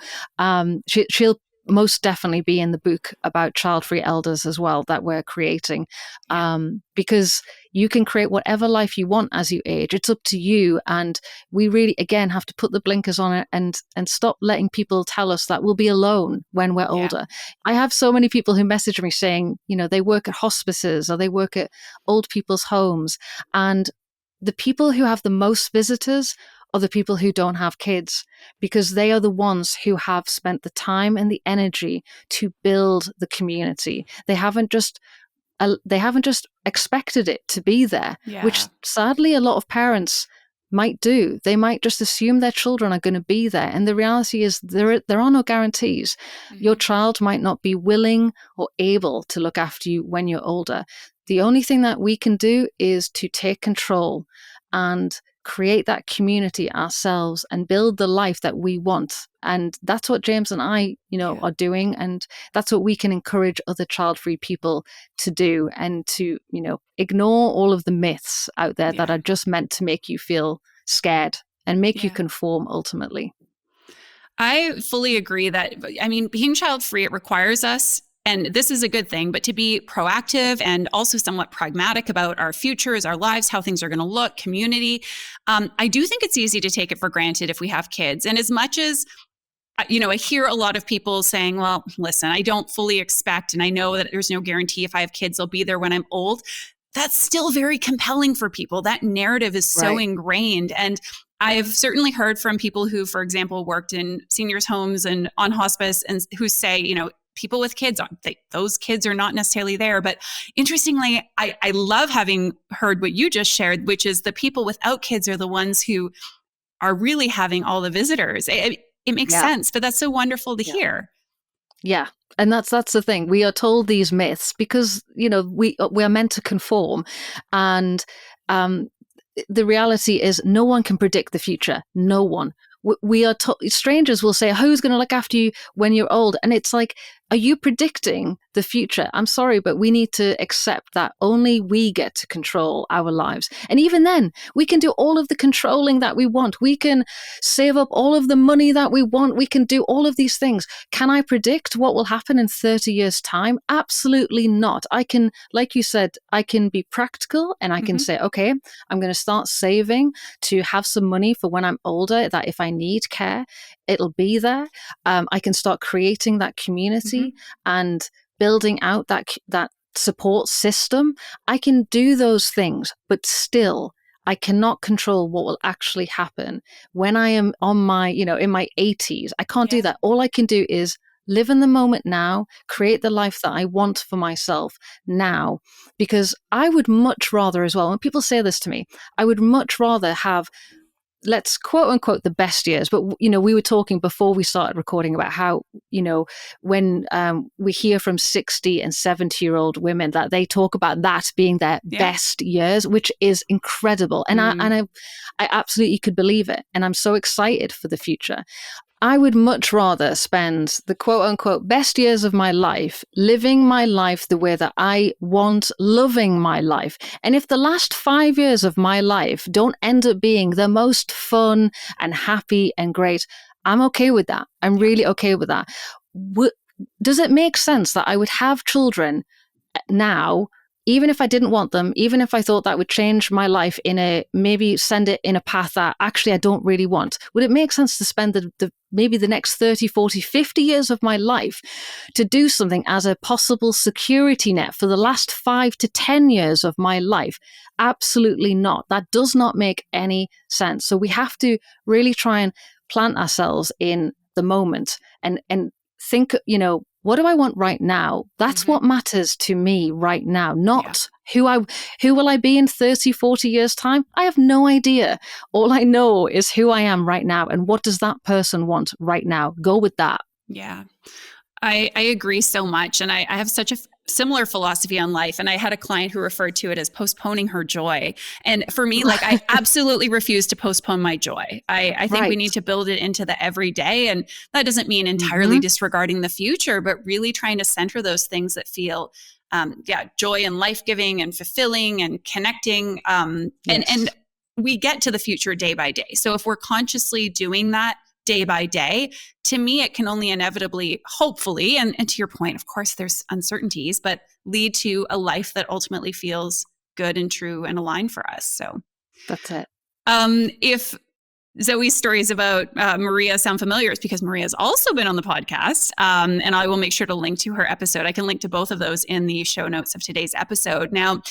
She'll most definitely be in the book about child-free elders as well that we're creating, because you can create whatever life you want as you age. It's up to you, and we really, again, have to put the blinkers on it and stop letting people tell us that we'll be alone when we're older. I have so many people who message me saying, they work at hospices or they work at old people's homes, and the people who have the most visitors are the people who don't have kids, because they are the ones who have spent the time and the energy to build the community. They haven't just expected it to be there, which sadly a lot of parents might do. They might just assume their children are going to be there, and the reality is there are no guarantees. Your child might not be willing or able to look after you when you're older. The only thing that we can do is to take control and create that community ourselves and build the life that we want. And that's what James and I, are doing. And that's what we can encourage other child-free people to do, and to, ignore all of the myths out there that are just meant to make you feel scared and make you conform ultimately. I fully agree that, being child-free, it requires us, and this is a good thing, but to be proactive and also somewhat pragmatic about our futures, our lives, how things are going to look, community. I do think it's easy to take it for granted if we have kids. And as much as, I hear a lot of people saying, well, listen, I don't fully expect, and I know that there's no guarantee if I have kids, they'll be there when I'm old. That's still very compelling for people. That narrative is so ingrained. And I've certainly heard from people who, for example, worked in seniors' homes and on hospice, and who say, people with kids, those kids are not necessarily there. But interestingly, I love having heard what you just shared, which is the people without kids are the ones who are really having all the visitors. It makes sense, but that's so wonderful to hear. Yeah. And that's the thing. We are told these myths because, we are meant to conform. And the reality is no one can predict the future. No one. We are strangers will say, who's going to look after you when you're old? And it's like, are you predicting the future? I'm sorry, but we need to accept that only we get to control our lives. And even then, we can do all of the controlling that we want. We can save up all of the money that we want. We can do all of these things. Can I predict what will happen in 30 years' time? Absolutely not. I can, like you said, I can be practical, and I can say, okay, I'm going to start saving to have some money for when I'm older, that if I need care, it'll be there. I can start creating that community and building out that support system. I can do those things, but still, I cannot control what will actually happen when I am on my, in my 80s. I can't do that. All I can do is live in the moment now, create the life that I want for myself now. Because I would much rather as well, when people say this to me, I would much rather have, let's quote unquote, the best years. But, we were talking before we started recording about how, when we hear from 60 and 70-year-old women that they talk about that being their best years, which is incredible. And I absolutely could believe it. And I'm so excited for the future. I would much rather spend the quote unquote best years of my life living my life the way that I want, loving my life. And if the last 5 years of my life don't end up being the most fun and happy and great, I'm okay with that. I'm really okay with that. Does it make sense that I would have children now, even if I didn't want them, even if I thought that would change my life maybe send it in a path that actually I don't really want? Would it make sense to spend maybe the next 30, 40, 50 years of my life to do something as a possible security net for the last 5 to 10 years of my life? Absolutely not. That does not make any sense. So we have to really try and plant ourselves in the moment and think, what do I want right now? That's what matters to me right now, not who will I be in 30, 40 years time? I have no idea. All I know is who I am right now. And what does that person want right now? Go with that. Yeah. I agree so much. And I have such a similar philosophy on life. And I had a client who referred to it as postponing her joy. And for me, I absolutely refuse to postpone my joy. I think we need to build it into the everyday. And that doesn't mean entirely disregarding the future, but really trying to center those things that feel, joy and life-giving and fulfilling and connecting. And we get to the future day by day. So if we're consciously doing that day by day, to me, it can only inevitably, hopefully, and to your point, of course, there's uncertainties, but lead to a life that ultimately feels good and true and aligned for us. So that's it. If Zoe's stories about Maria sound familiar, it's because Maria's also been on the podcast, and I will make sure to link to her episode. I can link to both of those in the show notes of today's episode. Now,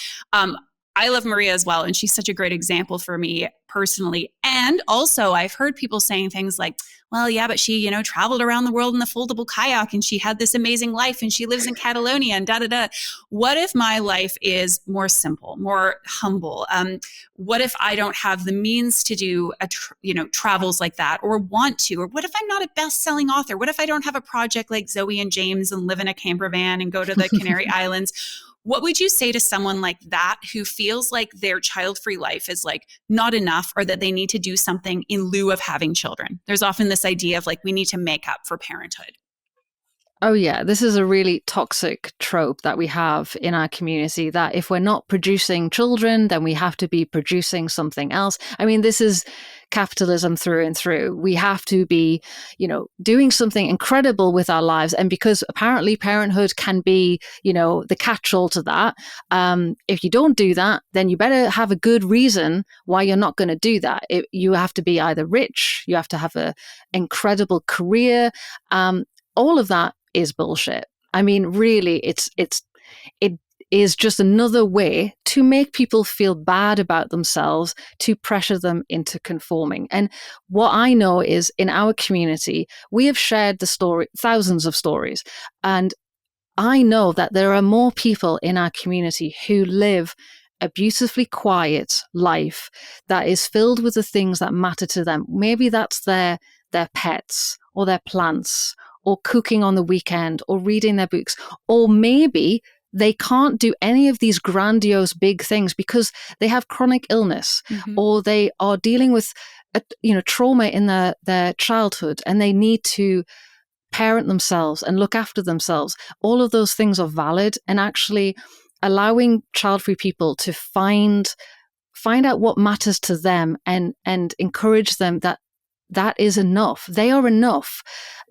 I love Maria as well, and she's such a great example for me personally. And also, I've heard people saying things like, well, yeah, but she, traveled around the world in the foldable kayak and she had this amazing life and she lives in Catalonia and da-da-da. What if my life is more simple, more humble? What if I don't have the means to do, travels like that or want to? Or what if I'm not a best-selling author? What if I don't have a project like Zoe and James and live in a camper van and go to the Canary Islands? What would you say to someone like that who feels like their child-free life is not enough or that they need to do something in lieu of having children? There's often this idea of we need to make up for parenthood. Oh, yeah. This is a really toxic trope that we have in our community, that if we're not producing children, then we have to be producing something else. I mean, this is capitalism through and through. We have to be, doing something incredible with our lives. And because apparently parenthood can be, the catch-all to that, if you don't do that, then you better have a good reason why you're not going to do that. You have to be either rich, you have to have an incredible career. All of that is bullshit. I mean, really, it is just another way to make people feel bad about themselves, to pressure them into conforming. And what I know is in our community, we have shared the story, thousands of stories. And I know that there are more people in our community who live a beautifully quiet life that is filled with the things that matter to them. Maybe that's their pets or their plants, or cooking on the weekend, or reading their books, or maybe they can't do any of these grandiose big things because they have chronic illness, or they are dealing with trauma in their childhood, and they need to parent themselves and look after themselves. All of those things are valid, and actually allowing child-free people to find out what matters to them and encourage them that is enough. They are enough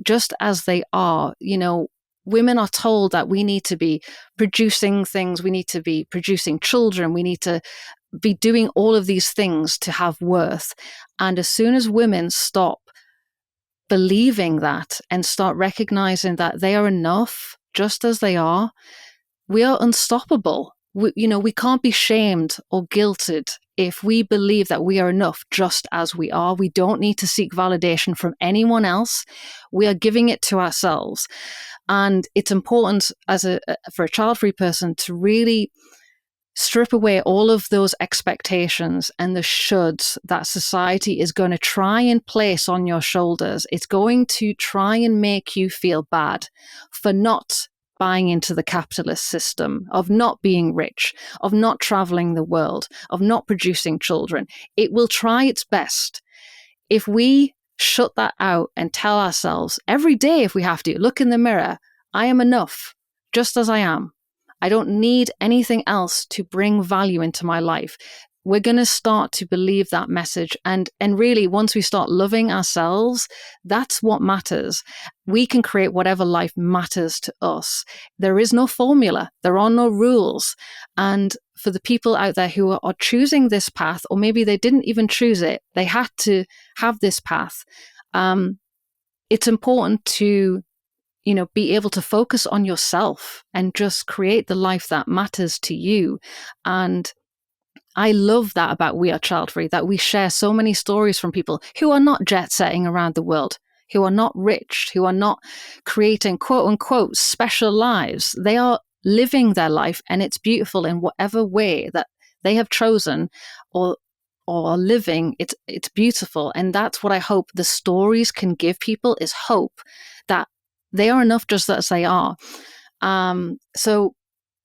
just as they are. Women are told that we need to be producing things. We need to be producing children. We need to be doing all of these things to have worth. And as soon as women stop believing that and start recognizing that they are enough just as they are, we are unstoppable. We can't be shamed or guilted if we believe that we are enough just as we are. We don't need to seek validation from anyone else. We are giving it to ourselves. And it's important for a child-free person to really strip away all of those expectations and the shoulds that society is going to try and place on your shoulders. It's going to try and make you feel bad for not buying into the capitalist system, of not being rich, of not traveling the world, of not producing children. It will try its best. If we shut that out and tell ourselves every day, if we have to, look in the mirror, I am enough, just as I am. I don't need anything else to bring value into my life. We're going to start to believe that message. And really, once we start loving ourselves, that's what matters. We can create whatever life matters to us. There is no formula. There are no rules. And for the people out there who are choosing this path, or maybe they didn't even choose it, they had to have this path. It's important to be able to focus on yourself and just create the life that matters to you. And I love that about We Are Childfree, that we share so many stories from people who are not jet setting around the world, who are not rich, who are not creating quote unquote special lives. They are living their life, and it's beautiful in whatever way that they have chosen or are living. It's beautiful. And that's what I hope the stories can give people, is hope that they are enough just as they are. So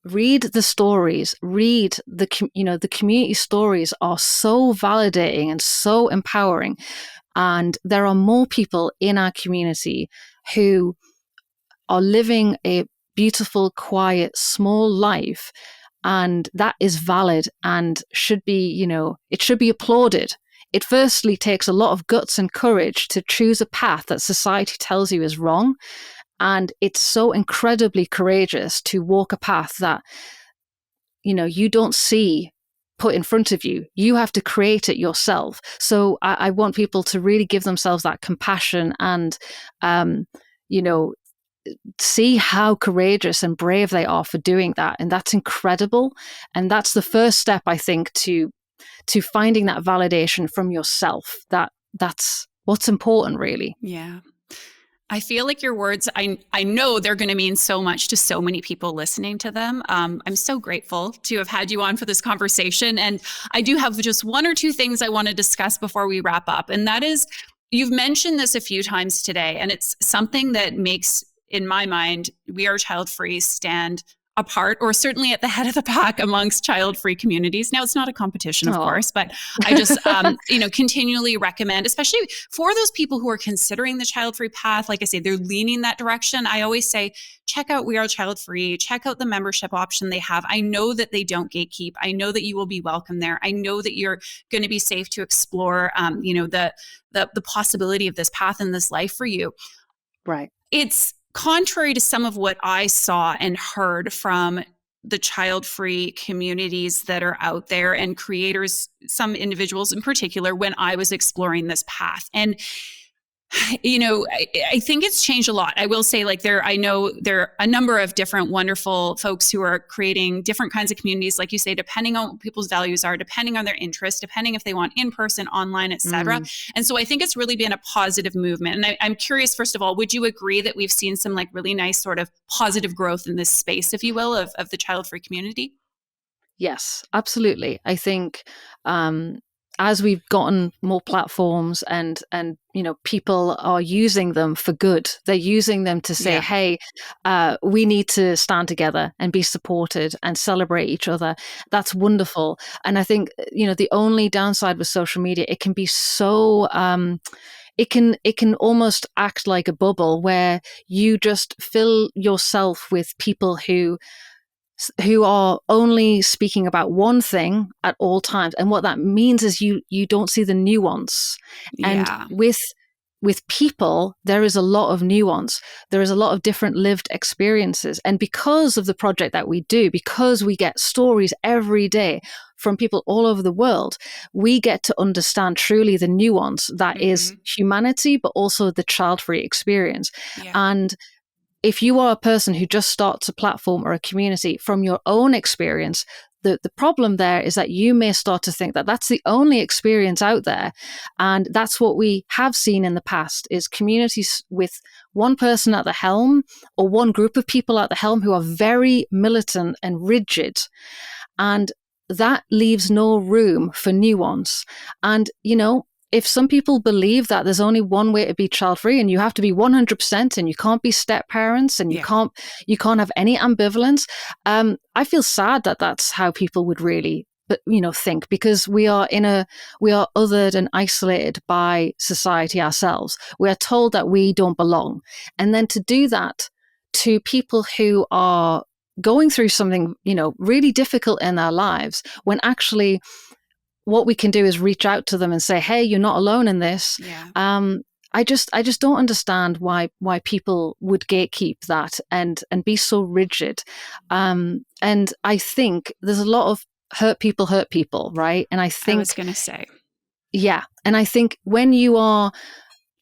read the stories, read the community stories are so validating and so empowering. And there are more people in our community who are living a beautiful, quiet, small life. And that is valid and should be, it should be applauded. It firstly takes a lot of guts and courage to choose a path that society tells you is wrong. And it's so incredibly courageous to walk a path that, you don't see put in front of you. You have to create it yourself. So I want people to really give themselves that compassion and, see how courageous and brave they are for doing that. And that's incredible. And that's the first step, I think, to finding that validation from yourself. That's what's important, really. Yeah. I feel like your words, I know they're going to mean so much to so many people listening to them. I'm so grateful to have had you on for this conversation. And I do have just one or two things I want to discuss before we wrap up. And that is, you've mentioned this a few times today, and it's something that makes, in my mind, We Are Childfree stand apart, or certainly at the head of the pack amongst child-free communities. Now, it's not a competition, of course, but I just, continually recommend, especially for those people who are considering the child-free path. Like I say, they're leaning that direction. I always say, check out We Are Childfree, check out the membership option they have. I know that they don't gatekeep. I know that you will be welcome there. I know that you're going to be safe to explore, the possibility of this path in this life for you. Right. It's contrary to some of what I saw and heard from the child-free communities that are out there and creators, some individuals in particular, when I was exploring this path. And I think it's changed a lot. I will say, I know there are a number of different wonderful folks who are creating different kinds of communities, like you say, depending on what people's values are, depending on their interests, depending if they want in-person, online, et cetera. And so I think it's really been a positive movement. And I'm curious, first of all, would you agree that we've seen some really nice sort of positive growth in this space, if you will, of the child-free community? Yes, absolutely. I think as we've gotten more platforms and people are using them for good, they're using them to say, hey, we need to stand together and be supported and celebrate each other. That's wonderful. And I think, the only downside with social media, it can be so it can almost act like a bubble where you just fill yourself with people who are only speaking about one thing at all times. And what that means is you don't see the nuance. And with people, there is a lot of nuance. There is a lot of different lived experiences. And because of the project that we do, because we get stories every day from people all over the world, we get to understand truly the nuance that is humanity, but also the child-free experience. And if you are a person who just starts a platform or a community from your own experience, the problem there is that you may start to think that that's the only experience out there. And that's what we have seen in the past is communities with one person at the helm or one group of people at the helm who are very militant and rigid. And that leaves no room for nuance. And, if some people believe that there's only one way to be child free and you have to be 100% and you can't be step parents and you can't have any ambivalence, I feel sad that that's how people would really think, because we are othered and isolated by society ourselves. We are told that we don't belong. And then to do that to people who are going through something, really difficult in their lives, when actually what we can do is reach out to them and say, hey, you're not alone in this. Yeah. I just don't understand why people would gatekeep that and be so rigid. And I think there's a lot of hurt people, right? And I was think, going to say, yeah. And I think when you are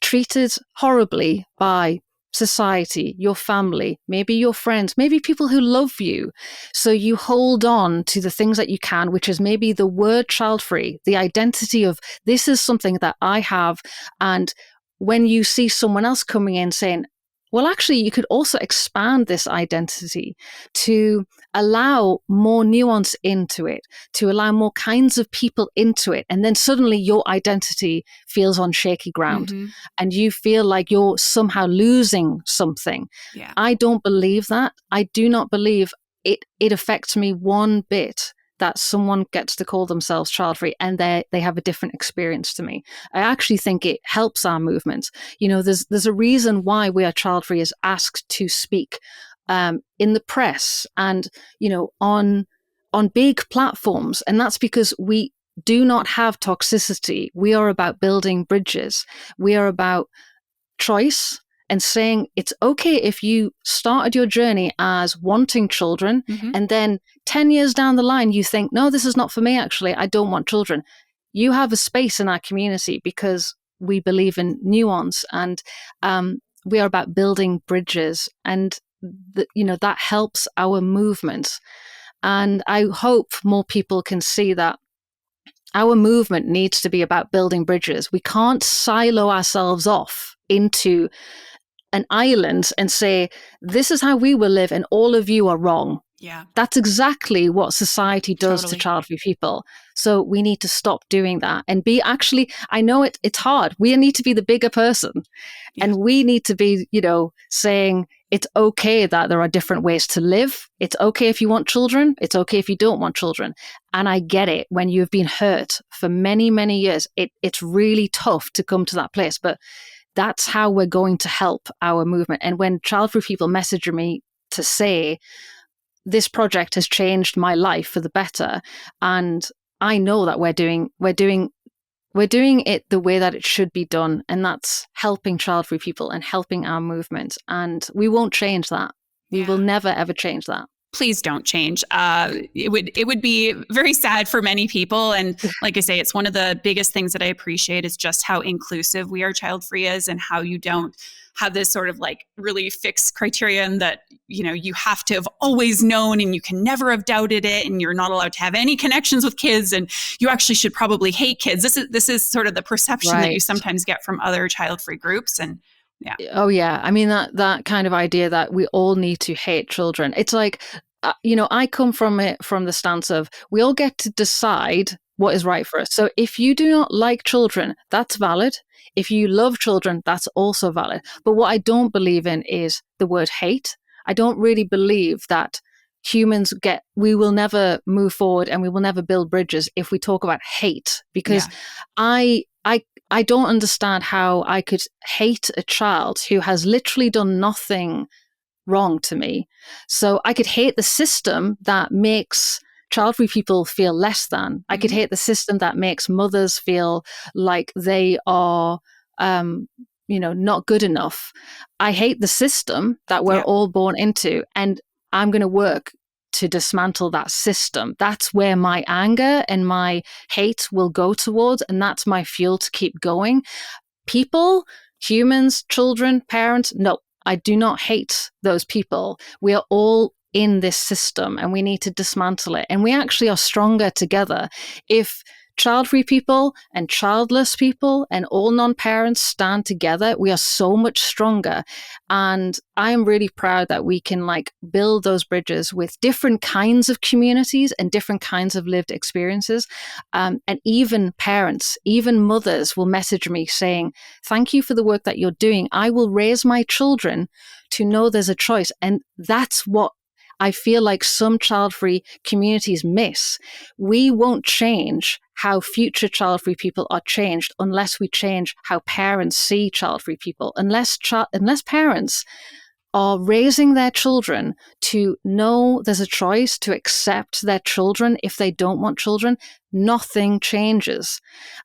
treated horribly by society, your family, maybe your friends, maybe people who love you. So you hold on to the things that you can, which is maybe the word child free, the identity of this is something that I have. And when you see someone else coming in saying, well, actually, you could also expand this identity to allow more nuance into it, to allow more kinds of people into it. And then suddenly your identity feels on shaky ground and you feel like you're somehow losing something. Yeah. I don't believe that. I do not believe it affects me one bit that someone gets to call themselves child-free and they have a different experience to me. I actually think it helps our movement. There's a reason why We Are Childfree is asked to speak in the press and, on big platforms. And that's because we do not have toxicity. We are about building bridges. We are about choice and saying it's okay if you started your journey as wanting children and then 10 years down the line you think, no, this is not for me, actually, I don't want children. You have a space in our community because we believe in nuance and we are about building bridges, and that helps our movement. And I hope more people can see that our movement needs to be about building bridges. We can't silo ourselves off into an island and say, this is how we will live and all of you are wrong. Yeah. That's exactly what society does Totally. to child-free people. So we need to stop doing that and be I know it's hard. We need to be the bigger person. Yeah. And we need to be, saying it's okay that there are different ways to live. It's okay if you want children. It's okay if you don't want children. And I get it. When you've been hurt for many, many years, it's really tough to come to that place. But that's how we're going to help our movement. And when child-free people message me to say, this project has changed my life for the better, and I know that we're doing it the way that it should be done, and that's helping child-free people and helping our movement. And we won't change that. We will never, ever change that. Please don't change. It would be very sad for many people. And like I say, it's one of the biggest things that I appreciate is just how inclusive We Are Childfree is, and how you don't have this sort of like really fixed criterion that, you have to have always known and you can never have doubted it, and you're not allowed to have any connections with kids, and you actually should probably hate kids. This is sort of the perception that you sometimes get from other child-free groups. And yeah. Oh yeah. I mean, that kind of idea that we all need to hate children. It's like, I come from it from the stance of we all get to decide what is right for us. So if you do not like children, that's valid. If you love children, that's also valid. But what I don't believe in is the word hate. I don't really believe that we will never move forward and we will never build bridges if we talk about hate, because I don't understand how I could hate a child who has literally done nothing wrong to me. So I could hate the system that makes child-free people feel less than. I could hate the system that makes mothers feel like they are, not good enough. I hate the system that we're all born into, and I'm going to work to dismantle that system. That's where my anger and my hate will go towards, and that's my fuel to keep going. People, humans, children, parents, no, I do not hate those people. We are all in this system and we need to dismantle it. And we actually are stronger together if child-free people and childless people and all non-parents stand together. We are so much stronger. And I am really proud that we can build those bridges with different kinds of communities and different kinds of lived experiences. And even parents, even mothers will message me saying, thank you for the work that you're doing. I will raise my children to know there's a choice. And that's what I feel like some child-free communities miss. We won't change how future child-free people are changed unless we change how parents see child-free people. Unless parents are raising their children to know there's a choice, to accept their children if they don't want children, nothing changes.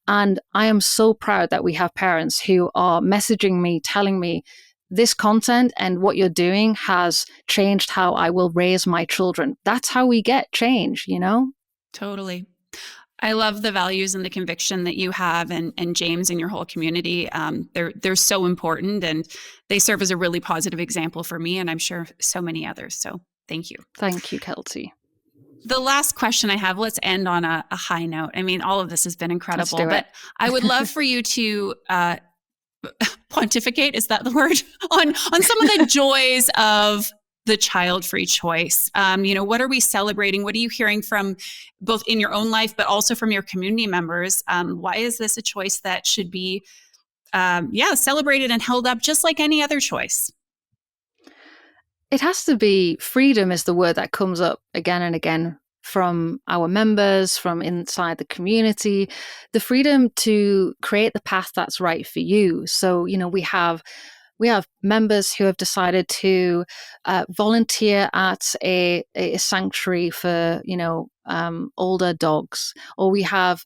And I am so proud that we have parents who are messaging me, telling me, this content and what you're doing has changed how I will raise my children. That's how we get change, Totally. I love the values and the conviction that you have and James and your whole community. They're so important, and they serve as a really positive example for me, and I'm sure so many others. So thank you. Thank you, Keltie. The last question I have, let's end on a high note. I mean, all of this has been incredible, but I would love for you to pontificate, is that the word, on some of the joys of the child-free choice. What are we celebrating? What are you hearing from both in your own life, but also from your community members? Why is this a choice that should be, celebrated and held up just like any other choice? It has to be freedom is the word that comes up again and again from our members, from inside the community, the freedom to create the path that's right for you. So, we have members who have decided to volunteer at a sanctuary for, older dogs, or we have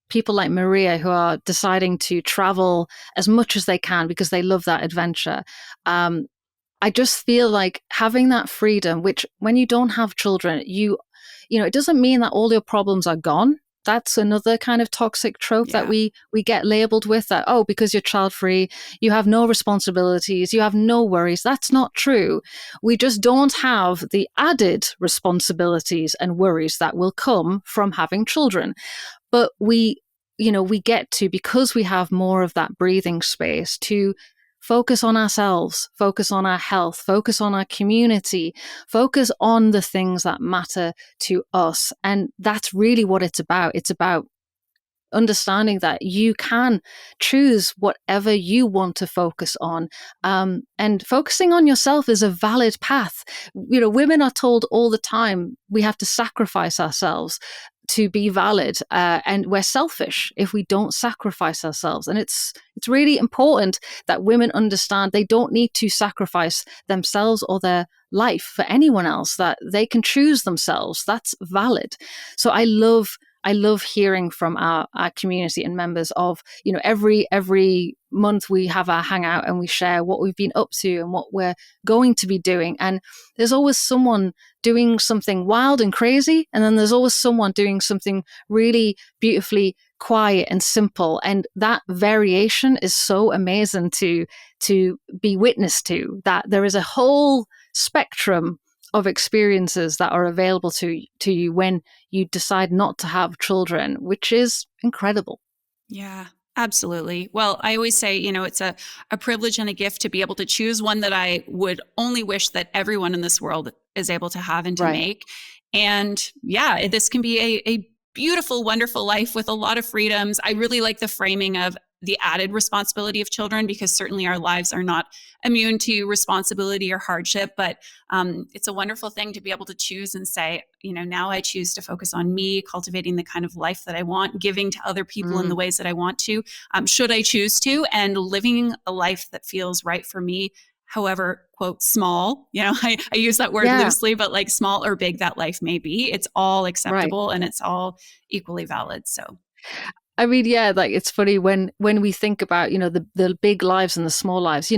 people like Maria who are deciding to travel as much as they can because they love that adventure. I just feel like having that freedom, which when you don't have children, it doesn't mean that all your problems are gone. That's another kind of toxic trope that we get labeled with, that, oh, because you're child-free, you have no responsibilities, you have no worries. That's not true. We just don't have the added responsibilities and worries that will come from having children. But we get to, because we have more of that breathing space, to focus on ourselves, focus on our health, focus on our community, focus on the things that matter to us. And that's really what it's about. It's about understanding that you can choose whatever you want to focus on. And focusing on yourself is a valid path. Women are told all the time we have to sacrifice ourselves to be valid, and we're selfish if we don't sacrifice ourselves. And it's really important that women understand they don't need to sacrifice themselves or their life for anyone else, that they can choose themselves. That's valid. So I love hearing from our community and members of, every month we have our hangout and we share what we've been up to and what we're going to be doing. And there's always someone doing something wild and crazy. And then there's always someone doing something really beautifully quiet and simple. And that variation is so amazing to be witness to, that there is a whole spectrum of experiences that are available to you when you decide not to have children, which is incredible. Yeah, absolutely. Well, I always say, it's a privilege and a gift to be able to choose one that I would only wish that everyone in this world is able to have and to make. And yeah, this can be a beautiful, wonderful life with a lot of freedoms. I really like the framing of the added responsibility of children, because certainly our lives are not immune to responsibility or hardship, but it's a wonderful thing to be able to choose and say, now I choose to focus on me, cultivating the kind of life that I want, giving to other people in the ways that I want to, should I choose to, and living a life that feels right for me, however, quote, small, I use that word loosely, but like small or big that life may be, it's all acceptable and it's all equally valid. So I mean, it's funny when we think about, the big lives and the small lives,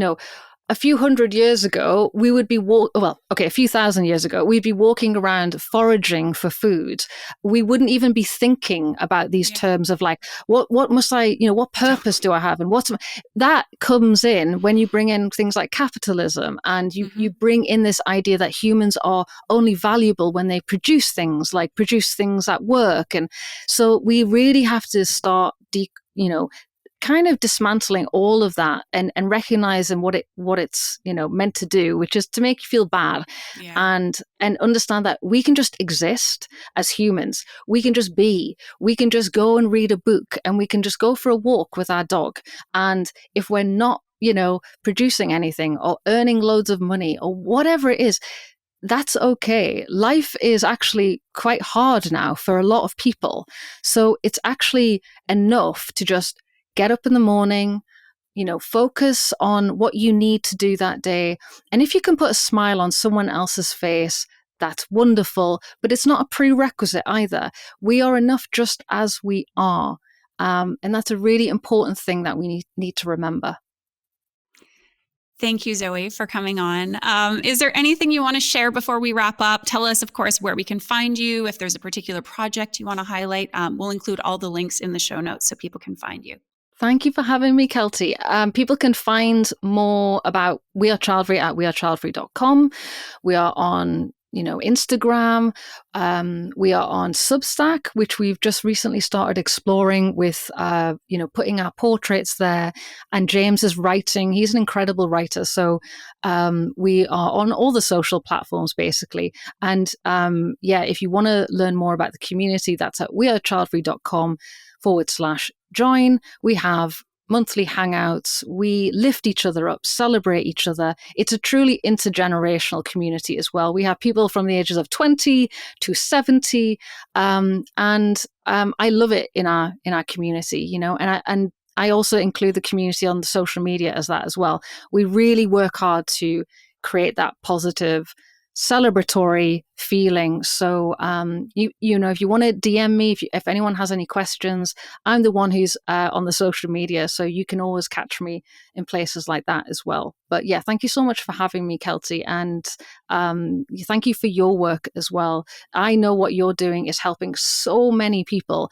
a few hundred years ago, we would be a few thousand years ago, we'd be walking around foraging for food. We wouldn't even be thinking about these terms of like, what must I, what purpose do I have? And that comes in when you bring in things like capitalism, and you bring in this idea that humans are only valuable when they produce things at work. And so we really have to start kind of dismantling all of that and recognizing what it's meant to do, which is to make you feel bad. And understand that we can just exist as humans. We can just be. We can just go and read a book, and we can just go for a walk with our dog. And if we're not producing anything or earning loads of money or whatever it is, that's okay. Life is actually quite hard now for a lot of people. So it's actually enough to just get up in the morning, focus on what you need to do that day. And if you can put a smile on someone else's face, that's wonderful, but it's not a prerequisite either. We are enough just as we are. And that's a really important thing that we need to remember. Thank you, Zoe, for coming on. Is there anything you want to share before we wrap up? Tell us, of course, where we can find you. If there's a particular project you want to highlight, we'll include all the links in the show notes so people can find you. Thank you for having me, Keltie. People can find more about We Are Childfree at wearechildfree.com. We are on Instagram. We are on Substack, which we've just recently started exploring with, putting our portraits there. And James is writing. He's an incredible writer. So we are on all the social platforms, basically. And if you want to learn more about the community, that's at wearechildfree.com/join. We have monthly hangouts. We lift each other up, celebrate each other. It's a truly intergenerational community as well. We have people from the ages of 20 to 70. I love it in our community, and I also include the community on the social media as that as well. We really work hard to create that positive, celebratory feeling. So, if you want to DM me, if anyone has any questions, I'm the one who's on the social media, so you can always catch me in places like that as well. But yeah, thank you so much for having me, Keltie, and thank you for your work as well. I know what you're doing is helping so many people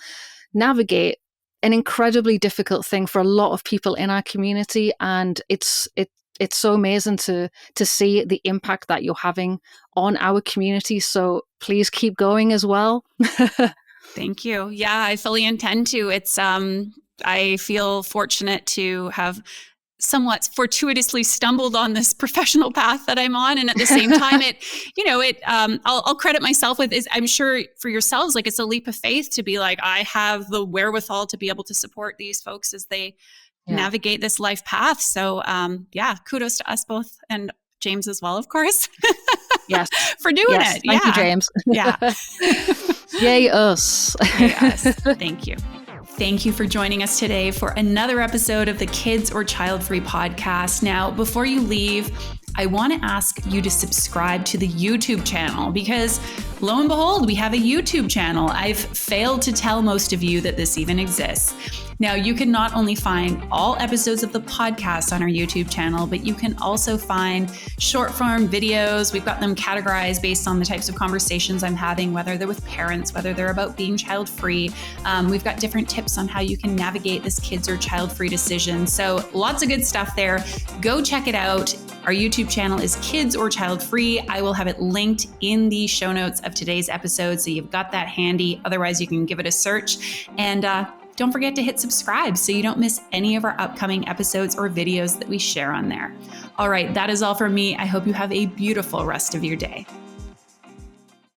navigate an incredibly difficult thing for a lot of people in our community, and it's so amazing to see the impact that you're having on our community. So please keep going as well. Thank you. Yeah, I fully intend to. It's I feel fortunate to have somewhat fortuitously stumbled on this professional path that I'm on. And at the same time, I'll credit myself with, I'm sure for yourselves, like it's a leap of faith to be like, I have the wherewithal to be able to support these folks as they navigate this life path. So kudos to us both, and James as well, of course. Yes. For doing it. Thank you, James. Yeah. Yay us. Yay us. Thank you. Thank you for joining us today for another episode of the Kids or Child Free podcast. Now, before you leave, I want to ask you to subscribe to the YouTube channel because lo and behold, we have a YouTube channel. I've failed to tell most of you that this even exists. Now, you can not only find all episodes of the podcast on our YouTube channel, but you can also find short form videos. We've got them categorized based on the types of conversations I'm having, whether they're with parents, whether they're about being child free. We've got different tips on how you can navigate this kids or child free decision. So lots of good stuff there. Go check it out. Our YouTube channel is Kids or Child Free. I will have it linked in the show notes of today's episode, so you've got that handy. Otherwise, you can give it a search. And don't forget to hit subscribe so you don't miss any of our upcoming episodes or videos that we share on there. All right, that is all from me. I hope you have a beautiful rest of your day.